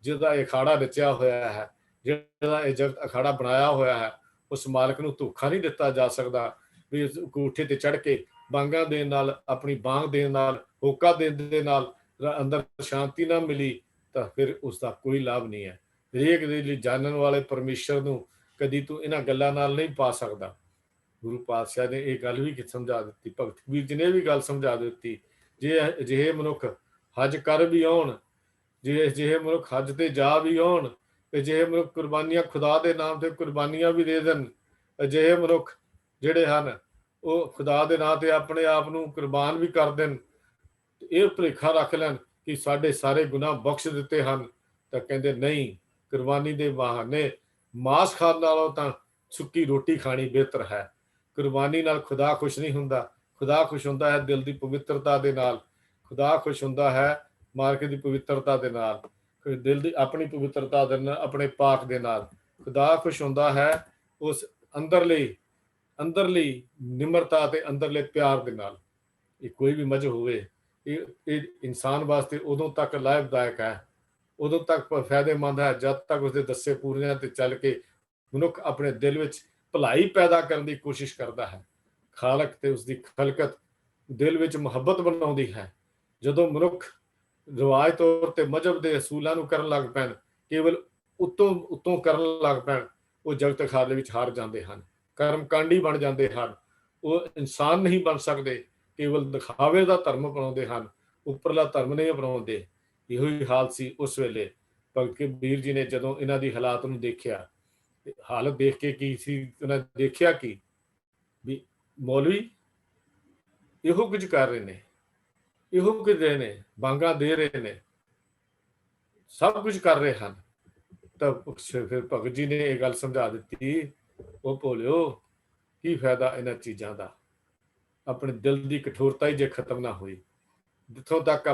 ਜਿਹਦਾ ਇਹ ਅਖਾੜਾ ਰਚਿਆ ਹੋਇਆ ਹੈ, ਜਿਹੜਾ ਇਹ ਜਗਤ ਅਖਾੜਾ ਬਣਾਇਆ ਹੋਇਆ ਹੈ, ਉਸ ਮਾਲਕ ਨੂੰ ਧੋਖਾ ਨਹੀਂ ਦਿੱਤਾ ਜਾ ਸਕਦਾ ਵੀ ਕੋਠੇ ਤੇ ਚੜ੍ਹ ਕੇ ਬਾਂਗਾਂ ਦੇਣ ਨਾਲ, ਆਪਣੀ ਬਾਂਗ ਦੇਣ ਨਾਲ, ਹੋਕਾ ਦੇਣ ਦੇ ਨਾਲ ਅੰਦਰ ਸ਼ਾਂਤੀ ਨਾ ਮਿਲੀ ਤਾਂ ਫਿਰ ਉਸ ਦਾ ਕੋਈ ਲਾਭ ਨਹੀਂ ਹੈ। ਹਰੇਕ ਦੇ ਲਈ ਜਾਣਨ ਵਾਲੇ ਪਰਮੇਸ਼ਰ ਨੂੰ ਕਦੀ ਤੂੰ ਇਹਨਾਂ ਗੱਲਾਂ ਨਾਲ ਨਹੀਂ ਪਾ ਸਕਦਾ। ਗੁਰੂ ਪਾਤਸ਼ਾਹ ਨੇ ਇਹ ਗੱਲ ਵੀ ਸਮਝਾ ਦਿੱਤੀ, ਭਗਤ ਕਬੀਰ ਜੀ ਨੇ ਵੀ ਗੱਲ ਸਮਝਾ ਦਿੱਤੀ। ਜੇ ਅਜਿਹੇ ਮਨੁੱਖ ਹੱਜ ਕਰ ਵੀ ਆਉਣ, ਜੇ ਅਜਿਹੇ ਮਨੁੱਖ ਹੱਜ ਤੇ ਜਾ ਵੀ ਆਉਣ, ਅਜਿਹੇ ਮਨੁੱਖ ਕੁਰਬਾਨੀਆਂ ਖੁਦਾ ਦੇ ਨਾਮ ਤੇ ਕੁਰਬਾਨੀਆਂ ਵੀ ਦੇ ਦੇਣ, ਅਜਿਹੇ ਮਨੁੱਖ ਜਿਹੜੇ ਹਨ ਉਹ ਖੁਦਾ ਦੇ ਨਾਂ ਤੇ ਆਪਣੇ ਆਪ ਨੂੰ ਕੁਰਬਾਨ ਵੀ ਕਰ ਦੇਣ, ਇਹ ਭੁਲੇਖਾ ਰੱਖ ਲੈਣ ਕਿ ਸਾਡੇ ਸਾਰੇ ਗੁਨਾਹ ਬਖਸ਼ ਦਿੱਤੇ ਹਨ, ਤਾਂ ਕਹਿੰਦੇ ਨਹੀਂ, ਕੁਰਬਾਨੀ ਦੇ ਬਹਾਨੇ ਮਾਸ ਖਾਣ ਨਾਲੋਂ ਤਾਂ ਸੁੱਕੀ ਰੋਟੀ ਖਾਣੀ ਬਿਹਤਰ ਹੈ। ਕੁਰਬਾਨੀ ਨਾਲ ਖੁਦਾ ਖੁਸ਼ ਨਹੀਂ ਹੁੰਦਾ। ਖੁਦਾ ਖੁਸ਼ ਹੁੰਦਾ ਹੈ ਦਿਲ ਦੀ ਪਵਿੱਤਰਤਾ ਦੇ ਨਾਲ, ਖੁਦਾ ਖੁਸ਼ ਹੁੰਦਾ ਹੈ ਮਾਰਗ ਦੀ ਪਵਿੱਤਰਤਾ ਦੇ ਨਾਲ, ਦਿਲ ਦੀ ਆਪਣੀ ਪਵਿੱਤਰਤਾ ਦੇ ਨਾਲ, ਆਪਣੇ ਪਾਕ ਦੇ ਨਾਲ। ਖੁਦਾ ਖੁਸ਼ ਹੁੰਦਾ ਹੈ ਉਸ ਅੰਦਰਲੀ ਨਿਮਰਤਾ ਤੇ ਅੰਦਰਲੇ ਪਿਆਰ ਦੇ ਨਾਲ। ਇਹ ਕੋਈ ਵੀ ਮਜ਼ਹਬ ਹੋਵੇ, ਇਹ ਇਨਸਾਨ ਵਾਸਤੇ ਉਦੋਂ ਤੱਕ ਲਾਭਦਾਇਕ ਹੈ, ਉਦੋਂ ਤੱਕ ਫਾਇਦੇਮੰਦ ਹੈ ਜਦ ਤੱਕ ਉਸਦੇ ਦੱਸੇ ਪੂਰਿਆਂ ਤੇ ਚੱਲ ਕੇ ਮਨੁੱਖ ਆਪਣੇ ਦਿਲ ਵਿੱਚ ਭਲਾਈ ਪੈਦਾ ਕਰਨ ਦੀ ਕੋਸ਼ਿਸ਼ ਕਰਦਾ ਹੈ। ਖਾਲਕ ਤੇ ਉਸਦੀ ਖਲਕਤ ਦਿਲ ਵਿੱਚ ਮੁਹੱਬਤ ਬਣਾਉਂਦੀ ਹੈ। ਜਦੋਂ ਮਨੁੱਖ ਰਿਵਾਜ ਤੌਰ ਤੇ ਮਜ਼ਹਬ ਦੇ ਅਸੂਲਾਂ ਨੂੰ ਕਰਨ ਲੱਗ ਪੈਣ, ਕੇਵਲ ਉੱਤੋਂ ਕਰਨ ਲੱਗ ਪੈਣ, ਉਹ ਜਗਤ ਖਾਲੇ ਵਿੱਚ ਹਾਰ ਜਾਂਦੇ ਹਨ, ਕਰਮਕਾਂਡੀ ਬਣ ਜਾਂਦੇ ਹਨ। ਉਹ ਇਨਸਾਨ ਨਹੀਂ ਬਣ ਸਕਦੇ, ਕੇਵਲ ਦਿਖਾਵੇ ਦਾ ਧਰਮ ਅਪਣਾਉਂਦੇ ਹਨ, ਉੱਪਰਲਾ ਧਰਮ ਨਹੀਂ ਅਪਣਾਉਂਦੇ। ਇਹੋ ਹੀ ਹਾਲ ਸੀ ਉਸ ਵੇਲੇ। ਭਗਤ ਕਬੀਰ ਜੀ ਨੇ ਜਦੋਂ ਇਹਨਾਂ ਦੀ ਹਾਲਾਤ ਨੂੰ ਦੇਖਿਆ, ਹਾਲਤ ਦੇਖ ਕੇ ਕੀ ਸੀ, ਉਹਨਾਂ ਦੇਖਿਆ ਕਿ ਵੀ ਮੌਲਵੀ ਇਹੋ ਕੁਝ ਕਰ ਰਹੇ ਨੇ, ਇਹੋ ਕੁਝ ਰਹੇ ਨੇ, ਬਾਂਗਾ ਦੇ ਰਹੇ ਨੇ, ਸਭ ਕੁਝ ਕਰ ਰਹੇ ਹਨ। ਤਾਂ ਫਿਰ ਭਗਤ ਜੀ ਨੇ ਇਹ ਗੱਲ ਸਮਝਾ ਦਿੱਤੀ, ਉਹ ਭੋਲਿਓ ਕੀ ਫਾਇਦਾ ਇਹਨਾਂ ਚੀਜ਼ਾਂ ਦਾ, ਆਪਣੇ ਦਿਲ ਦੀ ਕਠੋਰਤਾ ਹੀ ਜੇ ਖਤਮ ਨਾ ਹੋਈ, ਜਿੱਥੋਂ ਤੱਕ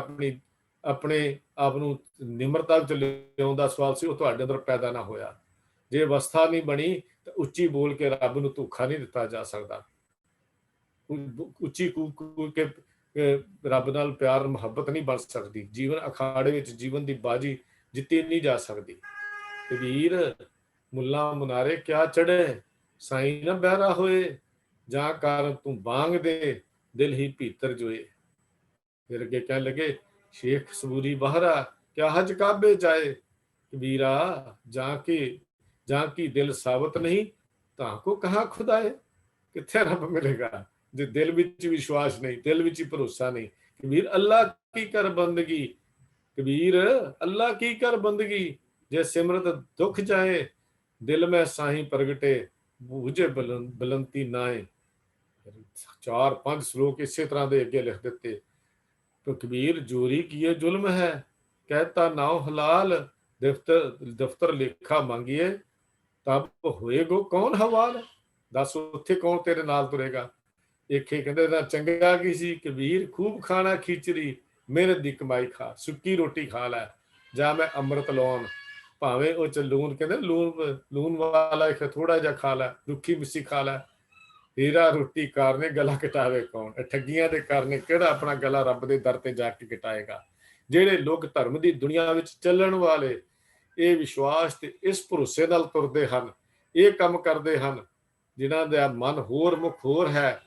ਆਪਣੇ ਆਪ ਨੂੰ ਨਿਮਰਤਾ ਵਿੱਚ ਲਿਆਉਣ ਦਾ ਸਵਾਲ ਸੀ, ਉਹ ਤੁਹਾਡੇ ਅੰਦਰ ਪੈਦਾ ਨਾ ਹੋਇਆ। ਜੇ ਅਵਸਥਾ ਨਹੀਂ ਬਣੀ ਤਾਂ ਉੱਚੀ ਬੋਲ ਕੇ ਰੱਬ ਨੂੰ ਧੋਖਾ ਨਹੀਂ ਦਿੱਤਾ ਜਾ ਸਕਦਾ। ਉੱਚੀ ਕੂਕ ਕੇ ਰੱਬ ਨਾਲ ਪਿਆਰ ਮੁਹੱਬਤ ਨਹੀਂ ਬਣ ਸਕਦੀ। ਜੀਵਨ ਅਖਾੜੇ ਵਿੱਚ ਜੀਵਨ ਦੀ ਬਾਜੀ ਜਿੱਤੀ ਨਹੀਂ ਜਾ ਸਕਦੀ। ਕਬੀਰ ਮੁੱਲਾ ਮੁਨਾਰੇ ਕਿਆ ਚੜੇ, ਸਾਈਂ ਨਾ ਬਹਿਰਾ ਹੋਏ, ਜਾਂ ਕਾਰਨ ਤੂੰ ਬਾਂਗ ਦੇ ਦਿਲ ਹੀ ਭੀਤਰ ਜੋਏ। ਫਿਰ ਅੱਗੇ ਕਹਿਣ ਲੱਗੇ, ਸ਼ੇਖ ਸਬੂਰੀ ਬਾਹਰਾ ਕਿਆ ਹਜ ਕਾਬੇ ਜਾਏ। ਕਬੀਰਾ ਜਾਂ ਕੀ ਦਿਲ ਸਾਬਤ ਨਹੀਂ ਤਾਂ ਕੋ ਕਹਾ ਖੁਦਾਏ। ਕਿੱਥੇ ਰੱਬ ਮਿਲੇਗਾ ਜੇ ਦਿਲ ਵਿੱਚ ਵਿਸ਼ਵਾਸ ਨਹੀਂ, ਦਿਲ ਵਿੱਚ ਹੀ ਭਰੋਸਾ ਨਹੀਂ। ਕਬੀਰ ਅੱਲਾ ਕੀ ਕਰ ਬੰਦਗੀ, ਕਬੀਰ ਅੱਲਾ ਕੀ ਕਰ ਬੰਦਗੀ, ਜੇ ਸਿਮਰਤ ਦੁੱਖ ਜਾਏ। ਦਿਲ ਮੈਂ ਸਾਹੀਂ ਪ੍ਰਗਟੇ ਬੂਝੇ ਬਲੰਤੀ ਨਾਏ। 4-5 ਸ਼ਲੋਕ ਇਸੇ ਤਰ੍ਹਾਂ ਦੇ ਅੱਗੇ ਲਿਖ ਦਿੱਤੇ। तो कबीर जोरी किए जुल्म है, कहता नाव हलाल। दफ्तर लेखा मांगिए तब होएगो कौन हवाल। दस उत्थे कौन तेरे नाल तुरेगा। एखे कहते ना चंगा की सी कबीर, खूब खाना खिचड़ी मेहनत दी कमाई खा। सुक्की रोटी खा लै जा मैं अमृत लौन, भावें ਉਹ ਚ ਲੂਣ ਕਹਿੰਦੇ ਲੂਣ ਵਾਲਾ ਇੱਕ ਥੋੜਾ ਜਿਹਾ ਖਾ ਲੈ, ਰੁੱਖੀ ਮਿੱਸੀ ਖਾ ਲੈ। ਹੀਰਾ ਰੋਟੀ ਕਾਰਨੇ ਗਲਾ ਕਟਾਵੇ ਕੌਣ। ਠੱਗੀਆਂ ਦੇ ਕਾਰਨੇ ਕਿਹੜਾ ਆਪਣਾ ਗਲਾ ਰੱਬ ਦੇ ਦਰ ਤੇ ਜਾ ਕੇ ਕਟਾਏਗਾ। ਜਿਹੜੇ ਲੋਕ ਧਰਮ ਦੀ ਦੁਨੀਆ ਵਿੱਚ ਚੱਲਣ ਵਾਲੇ ਇਹ ਵਿਸ਼ਵਾਸ ਤੇ ਇਸ ਭਰੋਸੇ ਨਾਲ ਤੁਰਦੇ ਹਨ, ਇਹ ਕੰਮ ਕਰਦੇ ਹਨ, ਜਿਨ੍ਹਾਂ ਦਾ ਮਨ ਹੋਰ ਮੁਖ ਹੋਰ ਹੈ,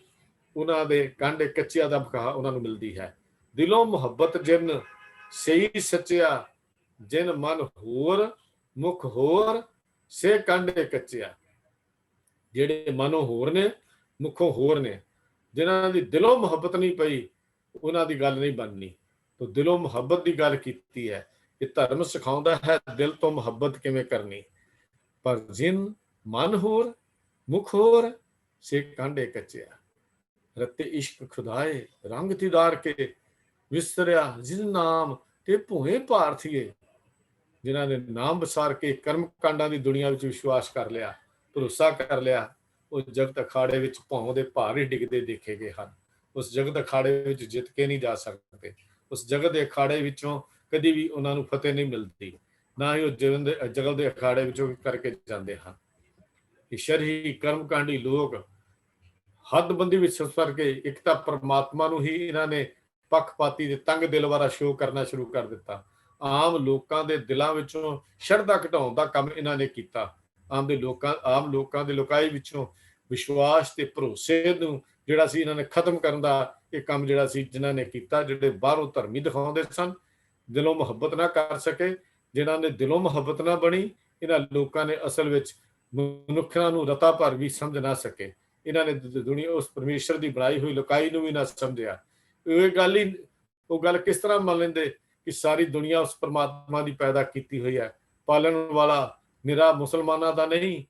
ਉਹਨਾਂ ਦੇ ਕਾਂਡੇ ਕੱਚਿਆਂ ਦਾ ਬਕਾ ਉਹਨਾਂ ਨੂੰ ਮਿਲਦੀ ਹੈ। ਦਿਲੋਂ ਮੁਹੱਬਤ ਜਿਨ ਸਹੀ ਸੱਚਿਆ, ਜਿਨ ਮਨ ਹੋਰ ਮੁਖ ਹੋਰ ਸੇ ਕਾਂਡੇ ਕੱਚਿਆ। ਜਿਹੜੇ ਮਨੋਂ ਹੋਰ ਨੇ ਮੁਖੋਂ ਹੋਰ ਨੇ, ਜਿਨ੍ਹਾਂ ਦੀ ਦਿਲੋਂ ਮੁਹੱਬਤ ਨਹੀਂ ਪਈ ਉਹਨਾਂ ਦੀ ਗੱਲ ਨਹੀਂ ਬਣਨੀ। ਤਾਂ ਦਿਲੋਂ ਮੁਹੱਬਤ ਦੀ ਗੱਲ ਕੀਤੀ ਹੈ। ਇਹ ਧਰਮ ਸਿਖਾਉਂਦਾ ਹੈ ਦਿਲ ਤੋਂ ਮੁਹੱਬਤ ਕਿਵੇਂ ਕਰਨੀ। ਪਰ ਜਿਨ ਮਨ ਹੋਰ ਮੁਖ ਹੋਰ ਸੇ ਕਾਂਡੇ ਕੱਚਿਆ। ਰੱਤੇ ਇਸ਼ਕ ਖੁਦਾਏ ਰੰਗ ਤਿਦਾਰ ਕੇ, ਵਿਸਰਿਆ ਜਿਨ ਨਾਮ ਤੇ ਭੋਏ ਭਾਰਥੀਏ। ਜਿਨ੍ਹਾਂ ਨੇ ਨਾਮ ਵਿਸਾਰ ਕੇ ਕਰਮ ਕਾਂਡਾਂ ਦੀ ਦੁਨੀਆ ਵਿੱਚ ਵਿਸ਼ਵਾਸ ਕਰ ਲਿਆ, ਭਰੋਸਾ ਕਰ ਲਿਆ, ਉਹ ਜਗਤ ਅਖਾੜੇ ਵਿੱਚ ਭੌਂ ਦੇ ਭਾਰ ਹੀ ਡਿੱਗਦੇ ਦੇਖੇ ਗਏ ਹਨ। ਉਸ ਜਗਤ ਅਖਾੜੇ ਵਿੱਚ ਜਿੱਤ ਕੇ ਨਹੀਂ ਜਾ ਸਕਦੇ। ਉਸ ਜਗਤ ਦੇ ਅਖਾੜੇ ਵਿੱਚੋਂ ਕਦੀ ਵੀ ਉਹਨਾਂ ਨੂੰ ਫਤਿਹ ਨਹੀਂ ਮਿਲਦੀ, ਨਾ ਹੀ ਉਹ ਜਗਤ ਦੇ ਅਖਾੜੇ ਵਿੱਚੋਂ ਕਰਕੇ ਜਾਂਦੇ ਹਨ। ਕਿ ਸ਼ਰਹੀ ਕਰਮਕਾਂਡੀ ਲੋਕ ਹੱਦਬੰਦੀ ਵਿੱਚ ਸਫਰ ਕੇ ਇੱਕ ਤਾਂ ਪਰਮਾਤਮਾ ਨੂੰ ਹੀ ਇਹਨਾਂ ਨੇ ਪੱਖਪਾਤੀ ਤੇ ਤੰਗ ਦਿਲ ਵਾਲਾ ਸ਼ੋਅ ਕਰਨਾ ਸ਼ੁਰੂ ਕਰ ਦਿੱਤਾ। ਆਮ ਲੋਕਾਂ ਦੇ ਦਿਲਾਂ ਵਿੱਚੋਂ ਸ਼ਰਧਾ ਘਟਾਉਣ ਦਾ ਕੰਮ ਇਹਨਾਂ ਨੇ ਕੀਤਾ। ਆਮ ਲੋਕਾਂ ਦੇ ਲੁਕਾਈ ਵਿੱਚੋਂ ਵਿਸ਼ਵਾਸ ਤੇ ਭਰੋਸੇ ਨੂੰ ਜਿਹੜਾ ਸੀ ਇਹਨਾਂ ਨੇ ਖਤਮ ਕਰਨ ਦਾ ਇਹ ਕੰਮ ਜਿਹੜਾ ਸੀ ਜਿਨ੍ਹਾਂ ਨੇ ਕੀਤਾ। ਜਿਹੜੇ ਬਾਹਰੋਂ ਧਰਮੀ ਦਿਖਾਉਂਦੇ ਸਨ, ਦਿਲੋਂ ਮੁਹੱਬਤ ਨਾ ਕਰ ਸਕੇ, ਜਿਨ੍ਹਾਂ ਨੇ ਦਿਲੋਂ ਮੁਹੱਬਤ ਨਾ ਬਣੀ, ਇਹਨਾਂ ਲੋਕਾਂ ਨੇ ਅਸਲ ਵਿੱਚ ਮਨੁੱਖਾਂ ਨੂੰ ਰਤਾ ਭਰ ਵੀ ਸਮਝ ਨਾ ਸਕੇ। ਇਹਨਾਂ ਨੇ ਦੁਨੀਆ ਉਸ ਪਰਮੇਸ਼ਰ ਦੀ ਬਣਾਈ ਹੋਈ ਲੁਕਾਈ ਨੂੰ ਵੀ ਨਾ ਸਮਝਿਆ। ਉਹ ਗੱਲ ਕਿਸ ਤਰ੍ਹਾਂ ਮੰਨ ਲੈਂਦੇ ਕਿ ਸਾਰੀ ਦੁਨੀਆ ਉਸ ਪਰਮਾਤਮਾ ਦੀ ਪੈਦਾ ਕੀਤੀ ਹੋਈ ਹੈ। ਪਾਲਣ ਵਾਲਾ ਨਿਰਾ ਮੁਸਲਮਾਨਾਂ ਦਾ ਨਹੀਂ,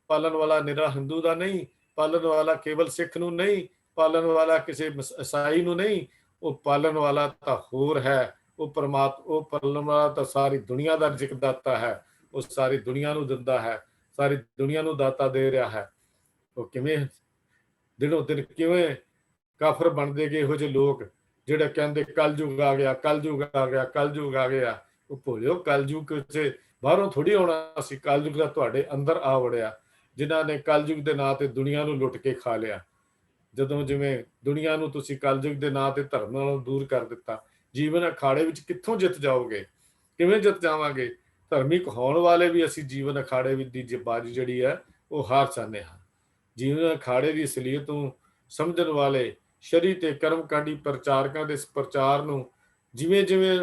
ਪਾਲਣ ਵਾਲਾ ਨਿਰਾ ਹਿੰਦੂ ਦਾ ਨਹੀਂ, ਪਾਲਣ ਵਾਲਾ ਕੇਵਲ ਸਿੱਖ ਨੂੰ ਨਹੀਂ, ਪਾਲਣ ਵਾਲਾ ਕਿਸੇ ਈਸਾਈ ਨੂੰ ਨਹੀਂ। ਉਹ ਪਾਲਣ ਵਾਲਾ ਤਾਂ ਹੋਰ ਹੈ। ਉਹ ਪਾਲਣ ਵਾਲਾ ਤਾਂ ਸਾਰੀ ਦੁਨੀਆ ਦਾ ਰਿਜ਼ਕ ਦਾਤਾ ਹੈ। ਉਹ ਸਾਰੀ ਦੁਨੀਆ ਨੂੰ ਦਿੰਦਾ ਹੈ, ਸਾਰੀ ਦੁਨੀਆ ਨੂੰ ਦਾਤਾ ਦੇ ਰਿਹਾ ਹੈ। ਉਹ ਕਿਵੇਂ ਦਿਨੋਂ ਦਿਨ ਕਿਵੇਂ ਕਾਫਰ ਬਣਦੇ ਗਏ ਇਹੋ ਜਿਹੇ ਲੋਕ ਜਿਹੜੇ ਕਹਿੰਦੇ ਕਲਯੁਗ ਆ ਗਿਆ, ਕਲਯੁਗ ਆ ਗਿਆ, ਕਲਯੁਗ ਆ ਗਿਆ। ਉਹ ਭੁੱਲਿਓ ਕਲਯੁਗ ਕਿਸੇ ਬਾਹਰੋਂ ਥੋੜੀ ਆਉਣਾ ਸੀ। ਕਲਯੁਗ ਦਾ ਤੁਹਾਡੇ ਅੰਦਰ ਆ ਵੜਿਆ, ਜਿਨ੍ਹਾਂ ਨੇ ਕਲਯੁਗ ਦੇ ਨਾਂ ਤੇ ਦੁਨੀਆ ਨੂੰ ਲੁੱਟ ਕੇ ਖਾ ਲਿਆ। ਜਦੋਂ ਜਿਵੇਂ ਦੁਨੀਆ ਨੂੰ ਤੁਸੀਂ ਕਲਯੁਗ ਦੇ ਨਾਂ ਤੇ ਧਰਮ ਨਾਲੋਂ ਦੂਰ ਕਰ ਦਿੱਤਾ, ਜੀਵਨ ਅਖਾੜੇ ਵਿੱਚ ਕਿੱਥੋਂ ਜਿੱਤ ਜਾਓਗੇ? ਕਿਵੇਂ ਜਿੱਤ ਜਾਵਾਂਗੇ? ਧਰਮੀ ਕਹਾਉਣ ਵਾਲੇ ਵੀ ਅਸੀਂ ਜੀਵਨ ਅਖਾੜੇ ਵਿੱਚ ਦੀ ਬਾਜੀ ਜਿਹੜੀ ਹੈ ਉਹ ਹਾਰ ਚਾਹੁੰਦੇ ਹਾਂ। ਜੀਵਨ ਅਖਾੜੇ ਦੀ ਅਸਲੀਅਤ ਨੂੰ ਸਮਝਣ ਵਾਲੇ ਸ਼ਰੀ ਤੇ ਕਰਮਕਾਂਡੀ ਪ੍ਰਚਾਰਕਾਂ ਦੇ ਇਸ ਪ੍ਰਚਾਰ ਨੂੰ ਜਿਵੇਂ ਜਿਵੇਂ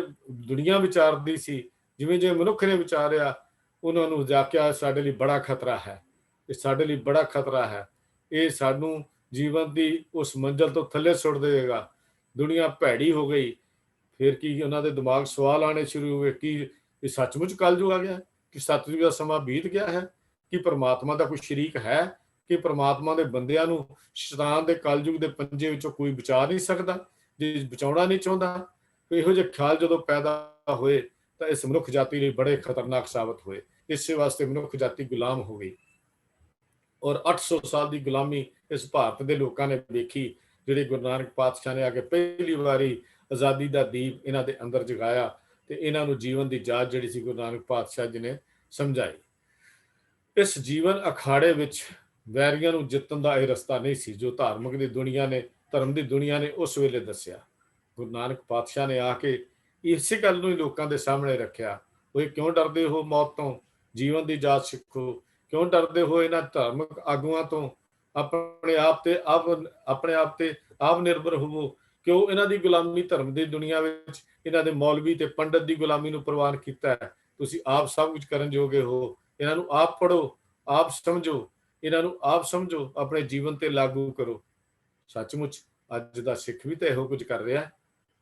ਦੁਨੀਆ ਵਿਚਾਰਦੀ ਸੀ, ਜਿਵੇਂ ਜਿਵੇਂ ਮਨੁੱਖ ਨੇ ਵਿਚਾਰਿਆ, ਉਹਨਾਂ ਨੂੰ ਜਾਕਿਆ ਸਾਡੇ ਲਈ ਬੜਾ ਖਤਰਾ ਹੈ, ਇਹ ਸਾਡੇ ਲਈ ਬੜਾ ਖਤਰਾ ਹੈ, ਇਹ ਸਾਨੂੰ ਜੀਵਨ ਦੀ ਉਸ ਮੰਜ਼ਲ ਤੋਂ ਥੱਲੇ ਸੁੱਟ ਦੇਵੇਗਾ। ਦੁਨੀਆ ਭੈੜੀ ਹੋ ਗਈ। ਫਿਰ ਕੀ ਉਹਨਾਂ ਦੇ ਦਿਮਾਗ ਸਵਾਲ ਆਉਣੇ ਸ਼ੁਰੂ ਹੋ ਗਏ, ਕੀ ਇਹ ਸੱਚਮੁੱਚ ਕਲਯੁਗ ਆ ਗਿਆ? ਕਿ ਸਤਯੁਗ ਦਾ ਸਮਾਂ ਬੀਤ ਗਿਆ ਹੈ? ਕਿ ਪਰਮਾਤਮਾ ਦਾ ਕੋਈ ਸ਼ਰੀਕ ਹੈ? ਕਿ ਪਰਮਾਤਮਾ ਦੇ ਬੰਦਿਆਂ ਨੂੰ ਸ਼ੈਤਾਨ ਦੇ ਕਲਯੁਗ ਦੇ ਪੰਜੇ ਵਿੱਚੋਂ ਕੋਈ ਬਚਾ ਨਹੀਂ ਸਕਦਾ, ਜੇ ਬਚਾਉਣਾ ਨਹੀਂ ਚਾਹੁੰਦਾ? ਇਹੋ ਜਿਹੇ ਖਿਆਲ ਜਦੋਂ ਪੈਦਾ ਹੋਏ ਤਾਂ ਇਸ ਮਨੁੱਖ ਜਾਤੀ ਲਈ ਬੜੇ ਖਤਰਨਾਕ ਸਾਬਤ ਹੋਏ। ਇਸੇ ਵਾਸਤੇ ਮਨੁੱਖ ਜਾਤੀ ਗੁਲਾਮ ਹੋ ਗਈ। ਔਰ 800 ਸਾਲ ਦੀ ਗੁਲਾਮੀ ਇਸ ਭਾਰਤ ਦੇ ਲੋਕਾਂ ਨੇ ਵੇਖੀ, ਜਿਹੜੇ ਗੁਰੂ ਨਾਨਕ ਪਾਤਸ਼ਾਹ ਨੇ ਆ ਕੇ ਪਹਿਲੀ ਵਾਰੀ ਆਜ਼ਾਦੀ ਦਾ ਦੀਪ ਇਹਨਾਂ ਦੇ ਅੰਦਰ ਜਗਾਇਆ ਤੇ ਇਹਨਾਂ ਨੂੰ ਜੀਵਨ ਦੀ ਜਾਚ ਜਿਹੜੀ ਸੀ ਗੁਰੂ ਨਾਨਕ ਪਾਤਸ਼ਾਹ ਜੀ ਨੇ ਸਮਝਾਈ। ਇਸ ਜੀਵਨ ਅਖਾੜੇ ਵਿੱਚ ਵੈਰੀਆਂ ਨੂੰ ਜਿੱਤਣ ਦਾ ਇਹ ਰਸਤਾ ਨਹੀਂ ਸੀ ਜੋ ਧਾਰਮਿਕ ਦੀ ਦੁਨੀਆ ਨੇ, ਧਰਮ ਦੀ ਦੁਨੀਆ ਨੇ ਉਸ ਵੇਲੇ ਦੱਸਿਆ। ਗੁਰੂ ਨਾਨਕ ਪਾਤਸ਼ਾਹ ਨੇ ਆ ਕੇ ਇਸੇ ਗੱਲ ਨੂੰ ਹੀ ਲੋਕਾਂ ਦੇ ਸਾਹਮਣੇ ਰੱਖਿਆ। ਉਹ ਕਿਉਂ ਡਰਦੇ ਹੋ ਮੌਤ ਤੋਂ? ਜੀਵਨ ਦੀ ਜਾਚ ਸਿੱਖੋ। ਕਿਉਂ ਡਰਦੇ ਹੋ ਇਹਨਾਂ ਧਾਰਮਿਕ ਆਗੂਆਂ ਤੋਂ? ਆਪਣੇ ਆਪ ਤੇ ਆਪ ਨਿਰਭਰ ਹੋਵੋ। ਕਿਉਂ ਇਹਨਾਂ ਦੀ ਗੁਲਾਮੀ ਧਰਮ ਦੀ ਦੁਨੀਆ ਵਿੱਚ ਇਹਨਾਂ ਦੇ ਮੌਲਵੀ ਤੇ ਪੰਡਤ ਦੀ ਗੁਲਾਮੀ ਨੂੰ ਪ੍ਰਵਾਨ ਕੀਤਾ ਹੈ। ਤੁਸੀਂ ਆਪ ਸਭ ਕੁਝ ਕਰਨ ਜੋਗੇ ਹੋ। ਇਹਨਾਂ ਨੂੰ ਆਪ ਪੜ੍ਹੋ, ਆਪ ਸਮਝੋ, ਇਹਨਾਂ ਨੂੰ ਆਪ ਸਮਝੋ, ਆਪਣੇ ਜੀਵਨ ਤੇ ਲਾਗੂ ਕਰੋ। ਸੱਚਮੁੱਚ ਅੱਜ ਦਾ ਸਿੱਖ ਵੀ ਤਾਂ ਇਹੋ ਕੁਝ ਕਰ ਰਿਹਾ।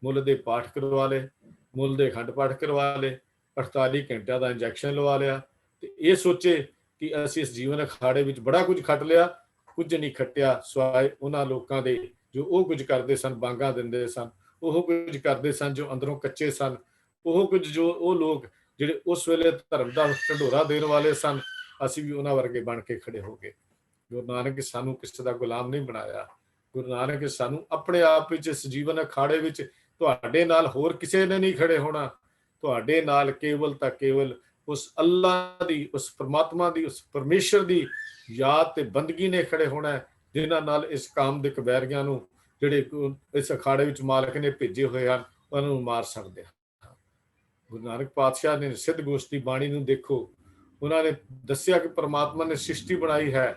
ਮੁੱਲ ਦੇ ਪਾਠ ਕਰਵਾ ਲਏ, ਮੁੱਲ ਦੇ ਅਖੰਡ ਪਾਠ ਕਰਵਾ ਲਏ, 48 ਘੰਟਿਆਂ ਦਾ ਇੰਜੈਕਸ਼ਨ ਲਵਾ ਲਿਆ ਤੇ ਇਹ ਸੋਚੇ ਕਿ ਅਸੀਂ ਇਸ ਜੀਵਨ ਅਖਾੜੇ ਵਿੱਚ ਬੜਾ ਕੁਝ ਖੱਟ ਲਿਆ। ਕੁਝ ਨਹੀਂ ਖੱਟਿਆ ਸਿਵਾਏ ਉਹਨਾਂ ਲੋਕਾਂ ਦੇ ਜੋ ਉਹ ਕੁਝ ਕਰਦੇ ਸਨ, ਬਾਂਗਾਂ ਦਿੰਦੇ ਸਨ, ਉਹ ਕੁਝ ਕਰਦੇ ਸਨ ਜੋ ਅੰਦਰੋਂ ਕੱਚੇ ਸਨ, ਉਹ ਕੁਝ ਜੋ ਉਹ ਲੋਕ ਜਿਹੜੇ ਉਸ ਵੇਲੇ ਧਰਮ ਦਾ ਢੰਡੋਰਾ ਦੇਣ ਵਾਲੇ ਸਨ, ਅਸੀਂ ਵੀ ਉਹਨਾਂ ਵਰਗੇ ਬਣ ਕੇ ਖੜੇ ਹੋ ਗਏ। ਗੁਰੂ ਨਾਨਕ ਸਾਨੂੰ ਕਿਸੇ ਦਾ ਗੁਲਾਮ ਨਹੀਂ ਬਣਾਇਆ। ਗੁਰੂ ਨਾਨਕ ਸਾਨੂੰ ਆਪਣੇ ਆਪ ਵਿੱਚ ਇਸ ਜੀਵਨ ਅਖਾੜੇ ਵਿੱਚ ਤੁਹਾਡੇ ਨਾਲ ਹੋਰ ਕਿਸੇ ਨੇ ਨਹੀਂ ਖੜੇ ਹੋਣਾ। ਤੁਹਾਡੇ ਨਾਲ ਕੇਵਲ ਤਾਂ ਕੇਵਲ ਉਸ ਅੱਲਾ ਦੀ, ਉਸ ਪਰਮਾਤਮਾ ਦੀ, ਉਸ ਪਰਮੇਸ਼ਰ ਦੀ ਯਾਦ ਤੇ ਬੰਦਗੀ ਨੇ ਖੜੇ ਹੋਣਾ, ਜਿਨ੍ਹਾਂ ਨਾਲ ਇਸ ਕਾਮਦਿਕ ਵੈਰੀਆਂ ਨੂੰ, ਜਿਹੜੇ ਇਸ ਅਖਾੜੇ ਵਿੱਚ ਮਾਲਕ ਨੇ ਭੇਜੇ ਹੋਏ ਹਨ, ਉਹਨਾਂ ਨੂੰ ਮਾਰ ਸਕਦੇ ਹਨ। ਗੁਰੂ ਨਾਨਕ ਪਾਤਸ਼ਾਹ ਨੇ ਸਿੱਧ ਗੋਸ਼ਟੀ ਬਾਣੀ ਨੂੰ ਦੇਖੋ, ਉਹਨਾਂ ਨੇ ਦੱਸਿਆ ਕਿ ਪਰਮਾਤਮਾ ਨੇ ਸ੍ਰਿਸ਼ਟੀ ਬਣਾਈ ਹੈ,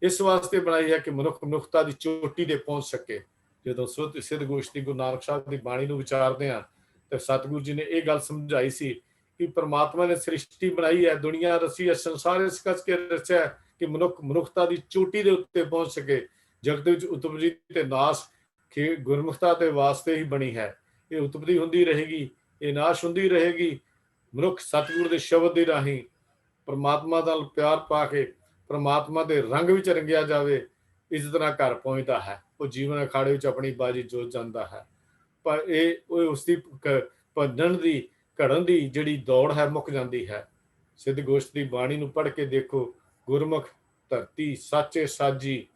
ਇਸ ਵਾਸਤੇ ਬਣਾਈ ਹੈ ਕਿ ਮਨੁੱਖ ਮਨੁੱਖਤਾ ਦੀ ਚੋਟੀ ਤੇ ਪਹੁੰਚ ਸਕੇ। ਜਦੋਂ ਸਿੱਧ ਗੋਸ਼ਟੀ ਗੁਰੂ ਨਾਨਕ ਸਾਹਿਬ ਦੀ ਬਾਣੀ ਨੂੰ ਵਿਚਾਰਦੇ ਹਾਂ ਤੇ ਸਤਿਗੁਰੂ ਜੀ ਨੇ ਇਹ ਗੱਲ ਸਮਝਾਈ ਸੀ ਕਿ ਪਰਮਾਤਮਾ ਨੇ ਸ੍ਰਿਸ਼ਟੀ ਬਣਾਈ ਹੈ, ਦੁਨੀਆ ਰਚੀ ਹੈ, ਸੰਸਾਰ ਇਸ ਕੱਚ ਕੇ ਰਚਿਆ ਕਿ ਮਨੁੱਖ ਮਨੁੱਖਤਾ ਦੀ ਚੋਟੀ ਦੇ ਉੱਤੇ ਪਹੁੰਚ ਸਕੇ। ਜਗਤ ਵਿੱਚ ਉਤਪਤੀ ਤੇ ਨਾਸ਼ ਗੁਰਮੁਖਤਾ ਦੇ ਵਾਸਤੇ ਹੀ ਬਣੀ ਹੈ। ਇਹ ਉਤਪਤੀ ਹੁੰਦੀ ਰਹੇਗੀ, ਇਹ ਨਾਸ਼ ਹੁੰਦੀ ਰਹੇਗੀ। ਮਨੁੱਖ ਸਤਿਗੁਰ ਦੇ ਸ਼ਬਦ ਦੇ ਰਾਹੀਂ ਪਰਮਾਤਮਾ ਨਾਲ ਪਿਆਰ ਪਾ ਕੇ ਪਰਮਾਤਮਾ ਦੇ ਰੰਗ ਵਿੱਚ ਰੰਗਿਆ ਜਾਵੇ, ਇੱਜ਼ਤ ਨਾਲ ਘਰ ਪਹੁੰਚਦਾ ਹੈ। ਉਹ ਜੀਵਨ ਅਖਾੜੇ ਵਿੱਚ ਆਪਣੀ ਬਾਜੀ ਜੋਤ ਜਾਂਦਾ ਹੈ। ਪਰ ਇਹ ਉਸਦੀ ਭੱਜਣ ਦੀ ਘੜਨ ਦੀ ਜਿਹੜੀ ਦੌੜ ਹੈ ਮੁੱਕ ਜਾਂਦੀ ਹੈ। ਸਿੱਧ ਗੋਸ਼ਟ ਦੀ ਬਾਣੀ ਨੂੰ ਪੜ੍ਹ ਕੇ ਦੇਖੋ, ਗੁਰਮੁਖ ਧਰਤੀ ਸਾਚੇ ਸਾਜੀ।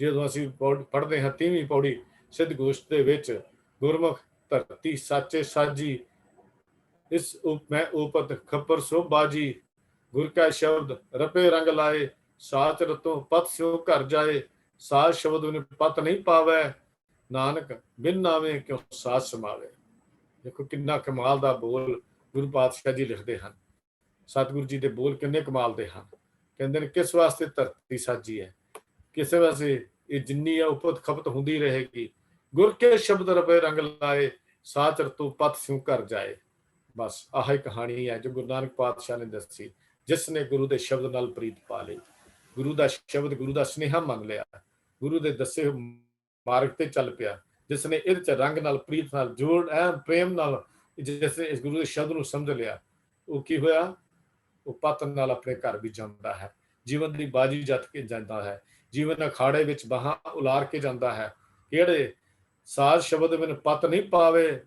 ਜਦੋਂ ਅਸੀਂ ਪੜ੍ਹਦੇ ਹਾਂ 30ਵੀਂ ਪੌੜੀ ਸਿੱਧ ਗੋਸ਼ਟ ਦੇ ਵਿੱਚ, ਗੁਰਮੁਖ ਧਰਤੀ ਸਾਚੇ ਸਾਜੀ, ਇਸ ਮੈਂ ਉਪਤ ਖੱਪਰ ਸੋ ਬਾਜੀ, ਗੁਰ ਕਾ ਸ਼ਬਦ ਰਪੇ ਰੰਗ ਲਾਏ, ਸਾਚ ਰਤੋਂ ਪਤ ਸਿਉ ਘਰ ਜਾਏ, ਸਾਚ ਸ਼ਬਦ ਬਿਨ ਪਤ ਨਹੀਂ ਪਾਵੇ, ਨਾਨਕ ਬਿਨ ਨਾਵੇਂ ਕਿਉਂ ਸਾਚ ਸਮਾਵੇ। ਦੇਖੋ ਕਿੰਨਾ ਕਮਾਲ ਦਾ ਬੋਲ ਗੁਰੂ ਪਾਤਸ਼ਾਹ ਜੀ ਲਿਖਦੇ ਹਨ। ਸਤਿਗੁਰੂ ਜੀ ਦੇ ਬੋਲ ਕਿੰਨੇ ਕਮਾਲ ਦੇ ਹਨ। ਕਹਿੰਦੇ ਨੇ ਕਿਸ ਵਾਸਤੇ ਧਰਤੀ ਸਾਜੀ ਹੈ, ਕਿਸੇ ਵਾਸਤੇ ਇਹ ਜਿੰਨੀ ਆ ਉਪਤ ਖਪਤ ਹੁੰਦੀ ਰਹੇਗੀ। ਗੁਰ ਕੇ ਸ਼ਬਦ ਰਪੇ ਰੰਗ ਲਾਏ, ਸਾਚ ਰਤੋਂ ਪਤ ਸਿਉ ਘਰ ਜਾਏ। ਬਸ ਆਹ ਹੀ ਕਹਾਣੀ ਹੈ ਜੋ ਗੁਰੂ ਨਾਨਕ ਪਾਤਸ਼ਾਹ ਨੇ ਦੱਸੀ। ਜਿਸ ਨੇ ਗੁਰੂ ਦੇ ਸ਼ਬਦ ਨਾਲ ਪ੍ਰੀਤ ਪਾ ਲਈ, ਗੁਰੂ ਦਾ ਸ਼ਬਦ, ਗੁਰੂ ਦਾ ਸੁਨੇਹਾ ਮੰਨ ਲਿਆ, ਗੁਰੂ ਦੇ ਦੱਸੇ ਮਾਰਗ ਤੇ ਚੱਲ ਪਿਆ, ਜਿਸ ਨੇ ਇਹਦੇ ਚ ਰੰਗ ਨਾਲ, ਪ੍ਰੀਤ ਨਾਲ, ਜੋੜ ਪ੍ਰੇਮ ਨਾਲ ਜਿਸ ਨੇ ਇਸ ਗੁਰੂ ਦੇ ਸ਼ਬਦ ਨੂੰ ਸਮਝ ਲਿਆ, ਉਹ ਕੀ ਹੋਇਆ? ਉਹ ਪਤ ਨਾਲ ਆਪਣੇ ਘਰ ਵੀ ਜਾਂਦਾ ਹੈ, ਜੀਵਨ ਦੀ ਬਾਜੀ ਜਿੱਤ ਕੇ ਜਾਂਦਾ ਹੈ, ਜੀਵਨ ਅਖਾੜੇ ਵਿੱਚ ਬਾਹਾਂ ਉਲਾਰ ਕੇ ਜਾਂਦਾ ਹੈ। ਕਿਹੜੇ ਸਾਜ ਸ਼ਬਦ ਬਿਨ ਪਤ ਨਹੀਂ ਪਾਵੇ।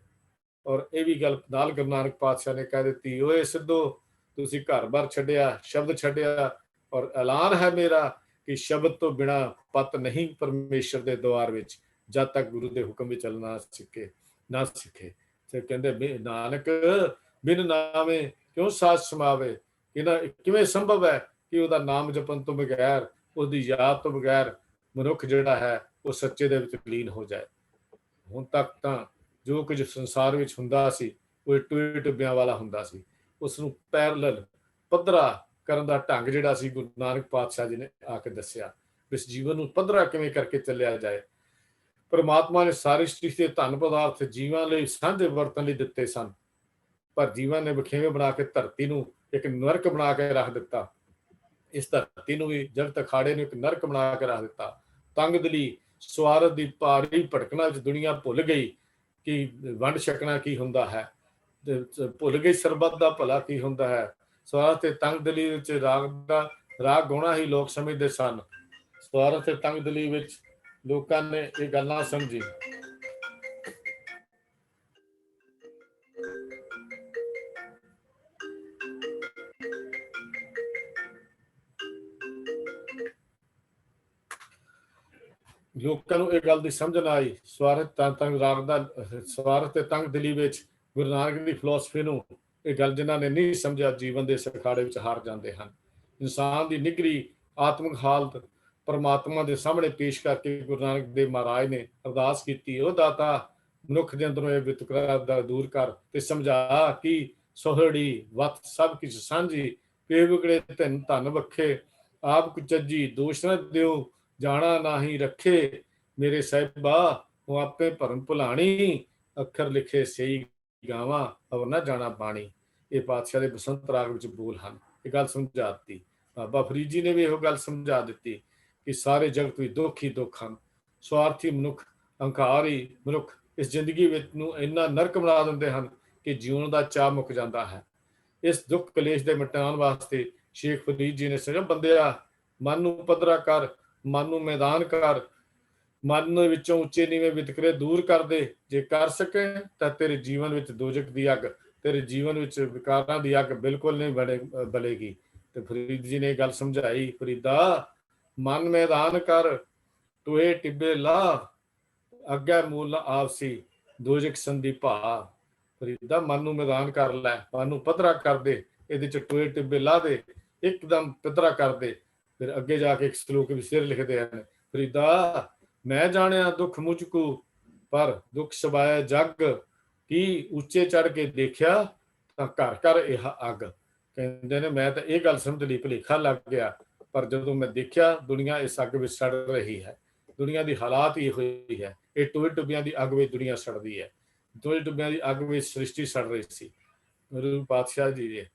ਔਰ ਇਹ ਵੀ ਗੱਲ ਨਾਲ ਗੁਰੂ ਨਾਨਕ ਪਾਤਸ਼ਾਹ ਨੇ ਕਹਿ ਦਿੱਤੀ, ਓਏ ਸਿੱਧੋ ਤੁਸੀਂ ਘਰ-ਬਾਰ ਛੱਡਿਆ, ਸ਼ਬਦ ਛੱਡਿਆ, ਔਰ ਐਲਾਨ ਹੈ ਮੇਰਾ ਕਿ ਸ਼ਬਦ ਤੋਂ ਬਿਨਾ ਪਤ ਨਹੀਂ ਪਰਮੇਸ਼ਰ ਦੇ ਦੁਆਰ ਵਿੱਚ, ਜਦ ਤੱਕ ਗੁਰੂ ਦੇ ਹੁਕਮ ਵਿੱਚ ਚੱਲਣਾ ਨਾ ਸਿੱਖੇ। ਤੇ ਕਹਿੰਦੇ ਨਾਨਕ ਬਿਨ ਨਾਵੇਂ ਕਿਉਂ ਸਾਚ ਸਮਾਵੇ। ਕਿਵੇਂ ਸੰਭਵ ਹੈ ਕਿ ਉਹਦਾ ਨਾਮ ਜਪਣ ਤੋਂ ਬਗੈਰ, ਉਹਦੀ ਯਾਦ ਤੋਂ ਬਗੈਰ ਮਨੁੱਖ ਜਿਹੜਾ ਹੈ ਉਹ ਸੱਚੇ ਦੇ ਵਿੱਚ ਲੀਨ ਹੋ ਜਾਏ। ਹੁਣ ਤੱਕ ਤਾਂ ਜੋ ਕੁਝ ਸੰਸਾਰ ਵਿੱਚ ਹੁੰਦਾ ਸੀ ਉਹ ਟੂਏ ਟਿੱਬਿਆਂ ਵਾਲਾ ਹੁੰਦਾ ਸੀ। ਉਸ ਨੂੰ ਪੈਰਲਲ ਪੱਧਰਾ ਕਰਨ ਦਾ ਢੰਗ ਜਿਹੜਾ ਸੀ ਗੁਰੂ ਨਾਨਕ ਪਾਤਸ਼ਾਹ ਜੀ ਨੇ ਆ ਕੇ ਦੱਸਿਆ। ਇਸ ਜੀਵਨ ਨੂੰ ਪੱਧਰਾ ਕਿਵੇਂ ਕਰਕੇ ਚੱਲਿਆ ਜਾਏ। ਪਰਮਾਤਮਾ ਨੇ ਸਾਰੀ ਸ੍ਰਿਸ਼ਟੀ ਦੇ ਧਨ ਪਦਾਰਥ ਜੀਵਾਂ ਲਈ ਸਾਂਝੇ ਵਰਤਣ ਲਈ ਦਿੱਤੇ ਸਨ, ਪਰ ਜੀਵਾਂ ਨੇ ਵਖੇਵੇਂ ਬਣਾ ਕੇ ਧਰਤੀ ਨੂੰ ਇੱਕ ਨਰਕ ਬਣਾ ਕੇ ਰੱਖ ਦਿੱਤਾ। ਇਸ ਧਰਤੀ ਨੂੰ ਵੀ ਜਗਤ ਅਖਾੜੇ ਨੂੰ ਇੱਕ ਨਰਕ ਬਣਾ ਕੇ ਰੱਖ ਦਿੱਤਾ। ਤੰਗਦਿਲੀ, ਸਵਾਰਥ ਦੀ ਭਾਰੀ ਭਟਕਣਾ ਵਿੱਚ ਦੁਨੀਆ ਭੁੱਲ ਗਈ ਕਿ ਵੰਡ ਛਕਣਾ ਕੀ ਹੁੰਦਾ ਹੈ, ਭੁੱਲ ਗਈ ਸਰਬੱਤ ਦਾ ਭਲਾ ਕੀ ਹੁੰਦਾ ਹੈ। ਸਵਾਰਥ ਤੇ ਤੰਗਦਿਲੀ ਵਿੱਚ ਰਾਗ ਗਾਉਣਾ ਹੀ ਲੋਕ ਸਮਝਦੇ ਸਨ। ਸਵਾਰਥ ਤੇ ਤੰਗਦਿਲੀ ਵਿੱਚ ਲੋਕਾਂ ਨੇ ਇਹ ਗੱਲ ਨਾ ਸਮਝੀ। ਲੋਕਾਂ ਨੂੰ ਇਹ ਗੱਲ ਦੀ ਸਮਝ ਨਾ ਆਈ। ਸਵਾਰਥ ਤੇ ਤੰਗਦਿਲੀ ਵਿੱਚ ਗੁਰੂ ਨਾਨਕ ਦੀ ਫਿਲਾਸਫੀ ਨੂੰ ਇਹ ਗੱਲ ਜਿਨ੍ਹਾਂ ਨੇ ਨਹੀਂ ਸਮਝਿਆ, ਜੀਵਨ ਦੇ ਇਸ ਅਖਾੜੇ ਵਿੱਚ ਹਾਰ ਜਾਂਦੇ ਹਨ। ਇਨਸਾਨ ਦੀ ਨਿੱਘਰੀ ਆਤਮਿਕ ਹਾਲਤ ਪਰਮਾਤਮਾ ਦੇ ਸਾਹਮਣੇ ਪੇਸ਼ ਕਰਕੇ ਗੁਰੂ ਨਾਨਕ ਦੇਵ ਮਹਾਰਾਜ ਨੇ ਅਰਦਾਸ ਕੀਤੀ, ਉਹ ਦਾਤਾ ਮਨੁੱਖ ਦੇ ਅੰਦਰੋਂ ਇਹ ਵਿਤਕਰਾ ਦੂਰ ਕਰ ਤੇ ਸਮਝਾ ਕਿ ਸੋਹੜੀ ਵਤ ਸਭ ਕੁਝ ਸਾਂਝੀ, ਪੇ ਵਿਗੜੇ ਧਨ ਵਖੇ, ਆਪ ਕੁਚੱਜੀ ਦੋਸ਼ ਨਾ ਦਿਓ, ਜਾਣਾ ਨਾਹੀਂ ਰੱਖੇ ਮੇਰੇ ਸਾਹਿਬਾ, ਉਹ ਆਪੇ ਭਰਮ ਭੁਲਾਣੀ, ਅੱਖਰ ਲਿਖੇ ਸਹੀ ਗਾਵਾਂ, ਅਵਰ ਨਾ ਜਾਣਾ ਬਾਣੀ। ਇਹ ਪਾਤਸ਼ਾਹ ਦੇ ਬਸੰਤ ਰਾਗ ਵਿੱਚ ਬੋਲ ਹਨ। ਇਹ ਗੱਲ ਸਮਝਾ ਦਿੱਤੀ। ਬਾਬਾ ਫਰੀਦ ਜੀ ਨੇ ਵੀ ਇਹੋ ਗੱਲ ਸਮਝਾ ਦਿੱਤੀ ਕਿ ਸਾਰੇ ਜਗਤ ਵਿੱਚ ਦੁੱਖ ਹੀ ਦੁੱਖ ਹਨ। ਸਵਾਰਥੀ ਮਨੁੱਖ, ਹੰਕਾਰੀ ਮਨੁੱਖ ਇਸ ਜ਼ਿੰਦਗੀ ਵਿੱਚ ਨੂੰ ਇੰਨਾ ਨਰਕ ਬਣਾ ਦਿੰਦੇ ਹਨ ਕਿ ਜਿਉਣ ਦਾ ਚਾਅ ਮੁੱਕ ਜਾਂਦਾ ਹੈ। ਇਸ ਦੁੱਖ ਕਲੇਸ਼ ਦੇ ਮਿਟਾਉਣ ਵਾਸਤੇ ਸ਼ੇਖ ਫਰੀਦ ਜੀ ਨੇ ਸਿਰਫ ਬੰਦਿਆ, ਮਨ ਨੂੰ ਪੱਧਰਾ ਕਰ, ਮਨ ਨੂੰ ਮੈਦਾਨ ਕਰ, ਮਨ ਦੇ ਵਿੱਚੋਂ ਉੱਚੇ ਨੀਵੇਂ ਵਿਤਕਰੇ ਦੂਰ ਕਰ ਦੇ। ਜੇ ਕਰ ਸਕੇ ਤਾਂ ਤੇਰੇ ਜੀਵਨ ਵਿੱਚ ਦੋਜ਼ਖ ਦੀ ਅੱਗ, ਤੇਰੇ ਜੀਵਨ ਵਿੱਚ ਵਿਕਾਰਾਂ ਦੀ ਅੱਗ ਬਿਲਕੁਲ ਨਹੀਂ ਬਲੇਗੀ। ਤੇ ਫਰੀਦ ਜੀ ਨੇ ਇਹ ਗੱਲ ਸਮਝਾਈ, ਫਰੀਦਾ ਮਨ ਮੈਦਾਨ ਕਰ, ਟੋਏ ਟਿੱਬੇ ਲਾ, ਅੱਗੇ ਮੂਲ ਨਾ ਆਪਸੀ, ਦੋਜ਼ਖ ਸੰਧੀ ਭਾ। ਫਰੀਦਾ ਮਨ ਨੂੰ ਮੈਦਾਨ ਕਰ ਲੈ, ਮਨ ਨੂੰ ਪੱਧਰਾ ਕਰ ਦੇ, ਇਹਦੇ ਚ ਟੋਏ ਟਿੱਬੇ ਲਾ ਦੇ, ਇੱਕਦਮ ਪੱਧਰਾ ਕਰ ਦੇ। ਫਿਰ ਅੱਗੇ ਜਾ ਕੇ ਇੱਕ ਸ਼ਲੋਕ ਵਿੱਚ ਸਿਰ ਲਿਖਦੇ ਹਨ, ਫਰੀਦਾ ਮੈਂ ਜਾਣਿਆ ਦੁੱਖ ਮੁਝ ਕੋ, ਪਰ ਦੁੱਖ ਸਬਾਇਆ ਜੱਗ, ਕੀ ਉੱਚੇ ਚੜ ਕੇ ਦੇਖਿਆ ਤਾਂ ਘਰ ਘਰ ਇਹ ਅੱਗ। ਕਹਿੰਦੇ ਨੇ ਮੈਂ ਤਾਂ ਇਹ ਗੱਲ ਸਮਝ ਲਈ, ਭੁਲੇਖਾ ਲੱਗ ਗਿਆ, ਪਰ ਜਦੋਂ ਮੈਂ ਦੇਖਿਆ ਦੁਨੀਆ ਇਸ ਅੱਗ ਵਿੱਚ ਸੜ ਰਹੀ ਹੈ। ਦੁਨੀਆ ਦੀ ਹਾਲਾਤ ਹੀ ਹੋਈ ਹੈ, ਇਹ ਟੋਏ ਟੁੱਬਿਆਂ ਦੀ ਅੱਗ ਵਿੱਚ ਦੁਨੀਆ ਸੜਦੀ ਹੈ। ਟੋਏ ਟੁੱਬਿਆਂ ਦੀ ਅੱਗ ਵਿੱਚ ਸ੍ਰਿਸ਼ਟੀ ਸੜ ਰਹੀ ਸੀ ਗੁਰੂ ਪਾਤਸ਼ਾਹ ਜੀ ਦੇ।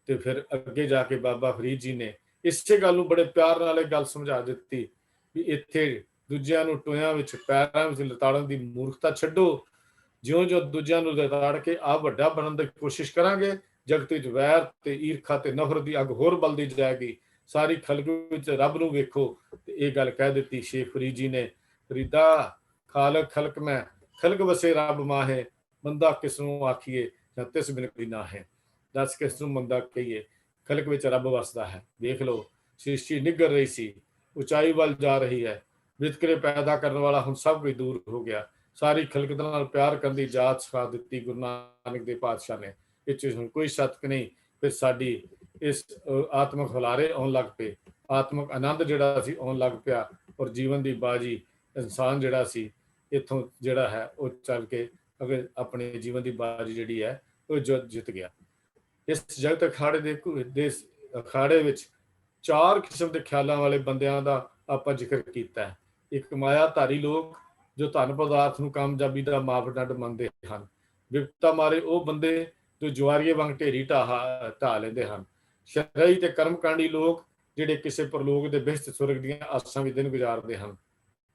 ਤੇ ਫਿਰ ਅੱਗੇ ਜਾ ਕੇ ਬਾਬਾ ਫਰੀਦ ਜੀ ਨੇ ਇਸੇ ਗੱਲ ਨੂੰ ਬੜੇ ਪਿਆਰ ਨਾਲ ਇਹ ਗੱਲ ਸਮਝਾ ਦਿੱਤੀ ਵੀ ਇੱਥੇ ਦੂਜਿਆਂ ਨੂੰ ਟੋਇਆਂ ਵਿੱਚ ਪੈਰਾਂ ਵਿੱਚ ਲਤਾੜਨ ਦੀ ਮੂਰਖਤਾ ਛੱਡੋ। ਜਿਉਂ-ਜਿਉਂ ਦੂਜਿਆਂ ਨੂੰ ਲਤਾੜ ਕੇ ਆਪ ਵੱਡਾ ਬਣਨ ਦੀ ਕੋਸ਼ਿਸ਼ ਕਰਾਂਗੇ, ਜਗਤ ਵਿੱਚ ਵੈਰ ਤੇ ਈਰਖਾ ਤੇ ਨਫ਼ਰਤ ਦੀ ਅੱਗ ਹੋਰ ਬਲਦੀ ਜਾਏਗੀ। ਸਾਰੀ ਖਲਕ ਵਿੱਚ ਰੱਬ ਨੂੰ ਵੇਖੋ। ਤੇ ਇਹ ਗੱਲ ਕਹਿ ਦਿੱਤੀ ਸ਼ੇਖ ਫਰੀਦ ਜੀ ਨੇ, ਫਰੀਦਾ ਖਾਲਕ ਖਲਕ ਮੈਂ, ਖਲਕ ਵਸੇ ਰੱਬ ਮਾਹੇ, ਬੰਦਾ ਕਿਸ ਨੂੰ ਆਖੀਏ ਜਾਂ ਤਿਸ ਬਿਨ ਕੋਈ ਨਾ ਹੈ। ਦੱਸ ਕਿਸ ਨੂੰ ਮੰਦਾ ਕਹੀਏ, ਖਲਕ ਵਿੱਚ ਰੱਬ ਵਸਦਾ ਹੈ। ਦੇਖ ਲਓ ਸ੍ਰਿਸ਼ਟੀ ਨਿੱਘਰ ਰਹੀ ਸੀ, ਉਚਾਈ ਵੱਲ ਜਾ ਰਹੀ ਹੈ। ਵਿਤਕਰੇ ਪੈਦਾ ਕਰਨ ਵਾਲਾ ਹੁਣ ਸਭ ਕੁਝ ਦੂਰ ਹੋ ਗਿਆ। ਸਾਰੀ ਖਲਕਤ ਨਾਲ ਪਿਆਰ ਕਰਨ ਦੀ ਜਾਚ ਸਿਖਾ ਦਿੱਤੀ ਗੁਰੂ ਨਾਨਕ ਦੇਵ ਪਾਤਸ਼ਾਹ ਨੇ। ਇਹ 'ਚ ਹੁਣ ਕੋਈ ਸ਼ੱਕ ਨਹੀਂ। ਫਿਰ ਸਾਡੀ ਇਸ ਆਤਮਿਕ ਹੁਲਾਰੇ ਆਉਣ ਲੱਗ ਪਏ, ਆਤਮਿਕ ਆਨੰਦ ਜਿਹੜਾ ਸੀ ਆਉਣ ਲੱਗ ਪਿਆ, ਔਰ ਜੀਵਨ ਦੀ ਬਾਜੀ ਇਨਸਾਨ ਜਿਹੜਾ ਸੀ ਇੱਥੋਂ ਜਿਹੜਾ ਹੈ ਉਹ ਚੱਲ ਕੇ ਅਗਰ ਆਪਣੇ ਜੀਵਨ ਦੀ ਬਾਜੀ ਜਿਹੜੀ ਹੈ ਉਹ ਜਿੱਤ ਗਿਆ। ਇਸ ਜਗਤ ਦੇ ਅਖਾੜੇ ਵਿੱਚ 4 ਕਿਸਮ ਦੇ ਖਿਆਲਾਂ ਵਾਲੇ ਬੰਦਿਆਂ ਦਾ ਆਪਾਂ ਜ਼ਿਕਰ ਕੀਤਾ ਹੈ। ਇੱਕ ਮਾਇਆਧਾਰੀ ਲੋਕ ਜੋ ਧਨ ਪਦਾਰਥ ਨੂੰ ਕਾਮਯਾਬੀ ਦਾ ਮਾਪਦੰਡ ਮੰਨਦੇ ਹਨ। ਵਿਪਤਾ ਮਾਰੇ ਉਹ ਬੰਦੇ ਜੋ ਜੁਆਰੀਏ ਵਾਂਗ ਢੇਰੀ ਢਾਹ ਲੈਂਦੇ ਹਨ। ਸ਼ਰਈ ਤੇ ਕਰਮਕਾਂਡੀ ਲੋਕ ਜਿਹੜੇ ਕਿਸੇ ਪ੍ਰਲੋਕ ਦੇ ਬਿਹਸਤ ਸੁਰਗ ਦੀਆਂ ਆਸਾਂ ਵਿੱਚ ਦਿਨ ਗੁਜ਼ਾਰਦੇ ਹਨ।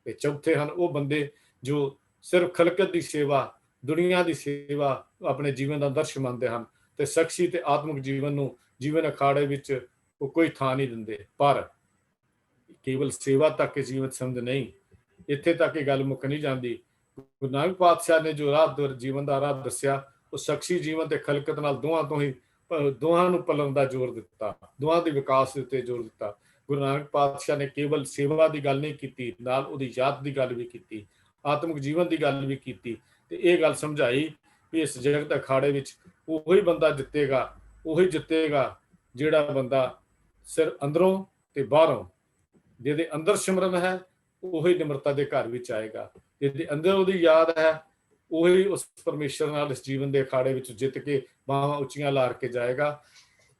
ਤੇ ਚੌਥੇ ਹਨ ਉਹ ਬੰਦੇ ਜੋ ਸਿਰਫ ਖਲਕਤ ਦੀ ਸੇਵਾ, ਦੁਨੀਆ ਦੀ ਸੇਵਾ ਆਪਣੇ ਜੀਵਨ ਦਾ ਆਦਰਸ਼ ਮੰਨਦੇ ਹਨ ਤੇ ਸ਼ਖਸੀ ਤੇ ਆਤਮਿਕ ਜੀਵਨ ਨੂੰ ਜੀਵਨ ਅਖਾੜੇ ਵਿੱਚ ਉਹ ਕੋਈ ਥਾਂ ਨਹੀਂ ਦਿੰਦੇ। ਪਰ ਕੇਵਲ ਸੇਵਾ ਤੱਕ ਹੀ ਜੀਵਨ ਸਮਝ ਨਹੀਂ, ਇੱਥੇ ਤੱਕ ਇਹ ਗੱਲ ਮੁੱਕ ਨਹੀਂ ਜਾਂਦੀ। ਗੁਰੂ ਨਾਨਕ ਪਾਤਸ਼ਾਹ ਨੇ ਜੋ ਰਾਹ ਜੀਵਨ ਦਾ ਰਾਹ ਦੱਸਿਆ ਉਹ ਸ਼ਖਸੀ ਜੀਵਨ ਤੇ ਖਲਕਤ ਨਾਲ ਦੋਹਾਂ ਨੂੰ ਪਲਣ ਦਾ ਜ਼ੋਰ ਦਿੱਤਾ, ਦੋਹਾਂ ਦੇ ਵਿਕਾਸ ਦੇ ਉੱਤੇ ਜ਼ੋਰ ਦਿੱਤਾ। ਗੁਰੂ ਨਾਨਕ ਪਾਤਸ਼ਾਹ ਨੇ ਕੇਵਲ ਸੇਵਾ ਦੀ ਗੱਲ ਨਹੀਂ ਕੀਤੀ, ਨਾਲ ਉਹਦੀ ਯਾਦ ਦੀ ਗੱਲ ਵੀ ਕੀਤੀ, ਆਤਮਿਕ ਜੀਵਨ ਦੀ ਗੱਲ ਵੀ ਕੀਤੀ ਤੇ ਇਹ ਗੱਲ ਸਮਝਾਈ ਵੀ ਇਸ ਜਗਤ ਅਖਾੜੇ ਵਿੱਚ ਉਹੀ ਬੰਦਾ ਜਿੱਤੇਗਾ, ਉਹੀ ਜਿੱਤੇਗਾ ਜਿਹੜਾ ਬੰਦਾ ਸਿਰ ਅੰਦਰੋਂ ਤੇ ਬਾਹਰੋਂ, ਜਿਹਦੇ ਅੰਦਰ ਸਿਮਰਨ ਹੈ ਉਹੀ ਨਿਮਰਤਾ ਦੇ ਘਰ ਵਿੱਚ ਆਏਗਾ, ਜਿਹਦੇ ਅੰਦਰ ਉਹਦੀ ਯਾਦ ਹੈ ਉਹੀ ਉਸ ਪਰਮੇਸ਼ਰ ਨਾਲ ਇਸ ਜੀਵਨ ਦੇ ਅਖਾੜੇ ਵਿੱਚ ਜਿੱਤ ਕੇ ਬਾਹਾਂ ਉੱਚੀਆਂ ਲਾ ਕੇ ਜਾਏਗਾ।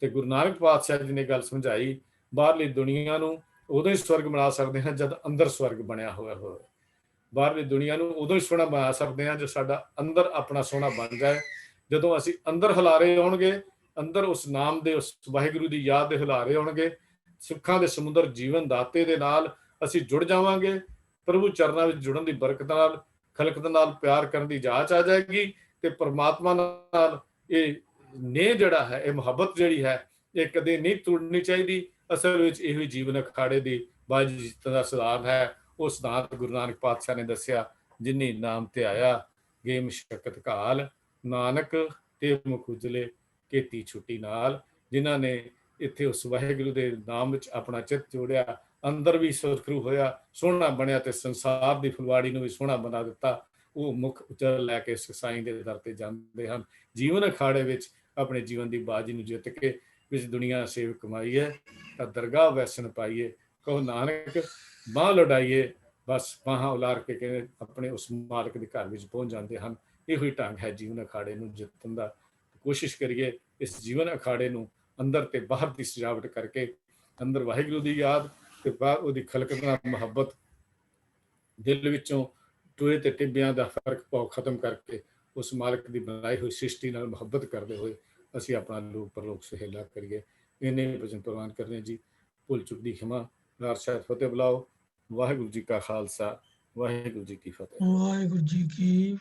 ਤੇ ਗੁਰੂ ਨਾਨਕ ਪਾਤਸ਼ਾਹ ਜੀ ਨੇ ਗੱਲ ਸਮਝਾਈ, ਬਾਹਰਲੀ ਦੁਨੀਆ ਨੂੰ ਉਦੋਂ ਹੀ ਸਵਰਗ ਬਣਾ ਸਕਦੇ ਹਾਂ ਜਦ ਅੰਦਰ ਸਵਰਗ ਬਣਿਆ ਹੋਇਆ ਹੋਵੇ। ਬਾਹਰਲੀ ਦੁਨੀਆ ਨੂੰ ਉਦੋਂ ਹੀ ਸੋਹਣਾ ਬਣਾ ਸਕਦੇ ਹਾਂ ਜੋ ਸਾਡਾ ਅੰਦਰ ਆਪਣਾ ਸੋਹਣਾ ਬਣ ਜਾਏ। ਜਦੋਂ ਅਸੀਂ ਅੰਦਰ ਹੁਲਾਰੇ ਆਉਣਗੇ, ਅੰਦਰ ਉਸ ਨਾਮ ਦੇ, ਉਸ ਵਾਹਿਗੁਰੂ ਦੀ ਯਾਦ ਦੇ ਹੁਲਾਰੇ ਆਉਣਗੇ, ਸੁੱਖਾਂ ਦੇ ਸਮੁੰਦਰ ਜੀਵਨ ਦਾਤੇ ਦੇ ਨਾਲ ਅਸੀਂ ਜੁੜ ਜਾਵਾਂਗੇ। ਪ੍ਰਭੂ ਚਰਨਾਂ ਵਿੱਚ ਜੁੜਨ ਦੀ ਬਰਕਤ ਨਾਲ ਖਲਕਤ ਨਾਲ ਪਿਆਰ ਕਰਨ ਦੀ ਜਾਚ ਆ ਜਾਏਗੀ ਤੇ ਪਰਮਾਤਮਾ ਨਾਲ ਇਹ ਨੇ ਜਿਹੜਾ ਹੈ, ਇਹ ਮੁਹੱਬਤ ਜਿਹੜੀ ਹੈ ਇਹ ਕਦੇ ਨਹੀਂ ਟੁੱਟਣੀ ਚਾਹੀਦੀ। ਅਸਲ ਵਿੱਚ ਇਹੋ ਜੀਵਨ ਅਖਾੜੇ ਦੀ ਬਾਜੀ ਜਿੱਤਣ ਦਾ ਸਿਧਾਂਤ ਹੈ। ਉਹ ਸਿਧਾਂਤ ਗੁਰੂ ਨਾਨਕ ਪਾਤਸ਼ਾਹ ਨੇ ਦੱਸਿਆ, ਜਿਨੀ ਨਾਮ ਤੇ ਆਇਆ ਗੇ ਮਸ਼ਕਤ ਘਾਲ, ਨਾਨਕ ਤੇ ਮੁਖ ਉਜਲੇ ਕੀਤੀ ਛੁੱਟੀ ਨਾਲ। ਜਿਨ੍ਹਾਂ ਨੇ ਇੱਥੇ ਉਸ ਵਾਹਿਗੁਰੂ ਦੇ ਨਾਮ ਵਿੱਚ ਆਪਣਾ ਚਿੱਤ ਜੋੜਿਆ, ਅੰਦਰ ਵੀ ਸੁਰਖਰੂ ਹੋਇਆ, ਸੋਹਣਾ ਬਣਿਆ ਤੇ ਸੰਸਾਰ ਦੀ ਫੁਲਵਾੜੀ ਨੂੰ ਵੀ ਸੋਹਣਾ ਬਣਾ ਦਿੱਤਾ, ਉਹ ਮੁੱਖ ਉਚਰ ਲੈ ਕੇ ਸਾਈਂ ਦੇ ਦਰ ਤੇ ਜਾਂਦੇ ਹਨ। ਜੀਵਨ ਅਖਾੜੇ ਵਿੱਚ ਆਪਣੇ ਜੀਵਨ ਦੀ ਬਾਜੀ ਨੂੰ ਜਿੱਤ ਕੇ ਵਿੱਚ ਦੁਨੀਆ ਸੇਵ ਕਮਾਈਏ ਤਾਂ ਦਰਗਾਹ ਵੈਸਣ ਪਾਈਏ, ਕਹੋ ਨਾਨਕ ਬਾਂਹ ਲੁਡਾਈਏ। ਬਸ ਬਾਹਾਂ ਉਲਾਰ ਕੇ ਕਹਿੰਦੇ ਆਪਣੇ ਉਸ ਮਾਲਕ ਦੇ ਘਰ ਵਿੱਚ ਪਹੁੰਚ ਜਾਂਦੇ ਹਨ। ਇਹੋ ਹੀ ਢੰਗ ਹੈ ਜੀਵਨ ਅਖਾੜੇ ਨੂੰ ਜਿੱਤਣ ਦਾ। ਕੋਸ਼ਿਸ਼ ਕਰੀਏ ਇਸ ਜੀਵਨ ਅਖਾੜੇ ਨੂੰ ਅੰਦਰ ਤੇ ਬਾਹਰ ਦੀ ਸਜਾਵਟ ਕਰਕੇ, ਅੰਦਰ ਵਾਹਿਗੁਰੂ ਦੀ ਯਾਦ, ਤੇ ਬਾਅਦ ਉਹਦੀ ਖਲਕਤ ਨਾਲ ਮੁਹੱਬਤ ਦਿਲ ਵਿੱਚੋਂ ਟੋਏ ਤੇ ਟਿੱਬਿਆਂ ਦਾ ਫਰਕ ਭਾਵ ਖਤਮ ਕਰਕੇ ਉਸ ਮਾਲਕ ਦੀ ਬਣਾਈ ਹੋਈ ਸ੍ਰਿਸ਼ਟੀ ਨਾਲ ਮੁਹੱਬਤ ਕਰਦੇ ਹੋਏ ਅਸੀਂ ਆਪਣਾ ਲੋਕ ਪਰਲੋਕ ਸੁਹੇਲਾ ਕਰੀਏ। ਇੰਨੇ ਵਚਨ ਪ੍ਰਵਾਨ ਕਰਨੇ ਜੀ। ਭੁੱਲ ਚੁੱਕ ਦੀ ਖਿਮਾ। ਨਾਰ ਸਾਹਿਬ ਫਤਿਹ ਬੁਲਾਓ। ਵਾਹਿਗੁਰੂ ਜੀ ਕਾ ਖਾਲਸਾ, ਵਾਹਿਗੁਰੂ ਜੀ ਕੀ ਫਤਿਹ। ਵਾਹਿਗੁਰੂ ਜੀ ਕੀ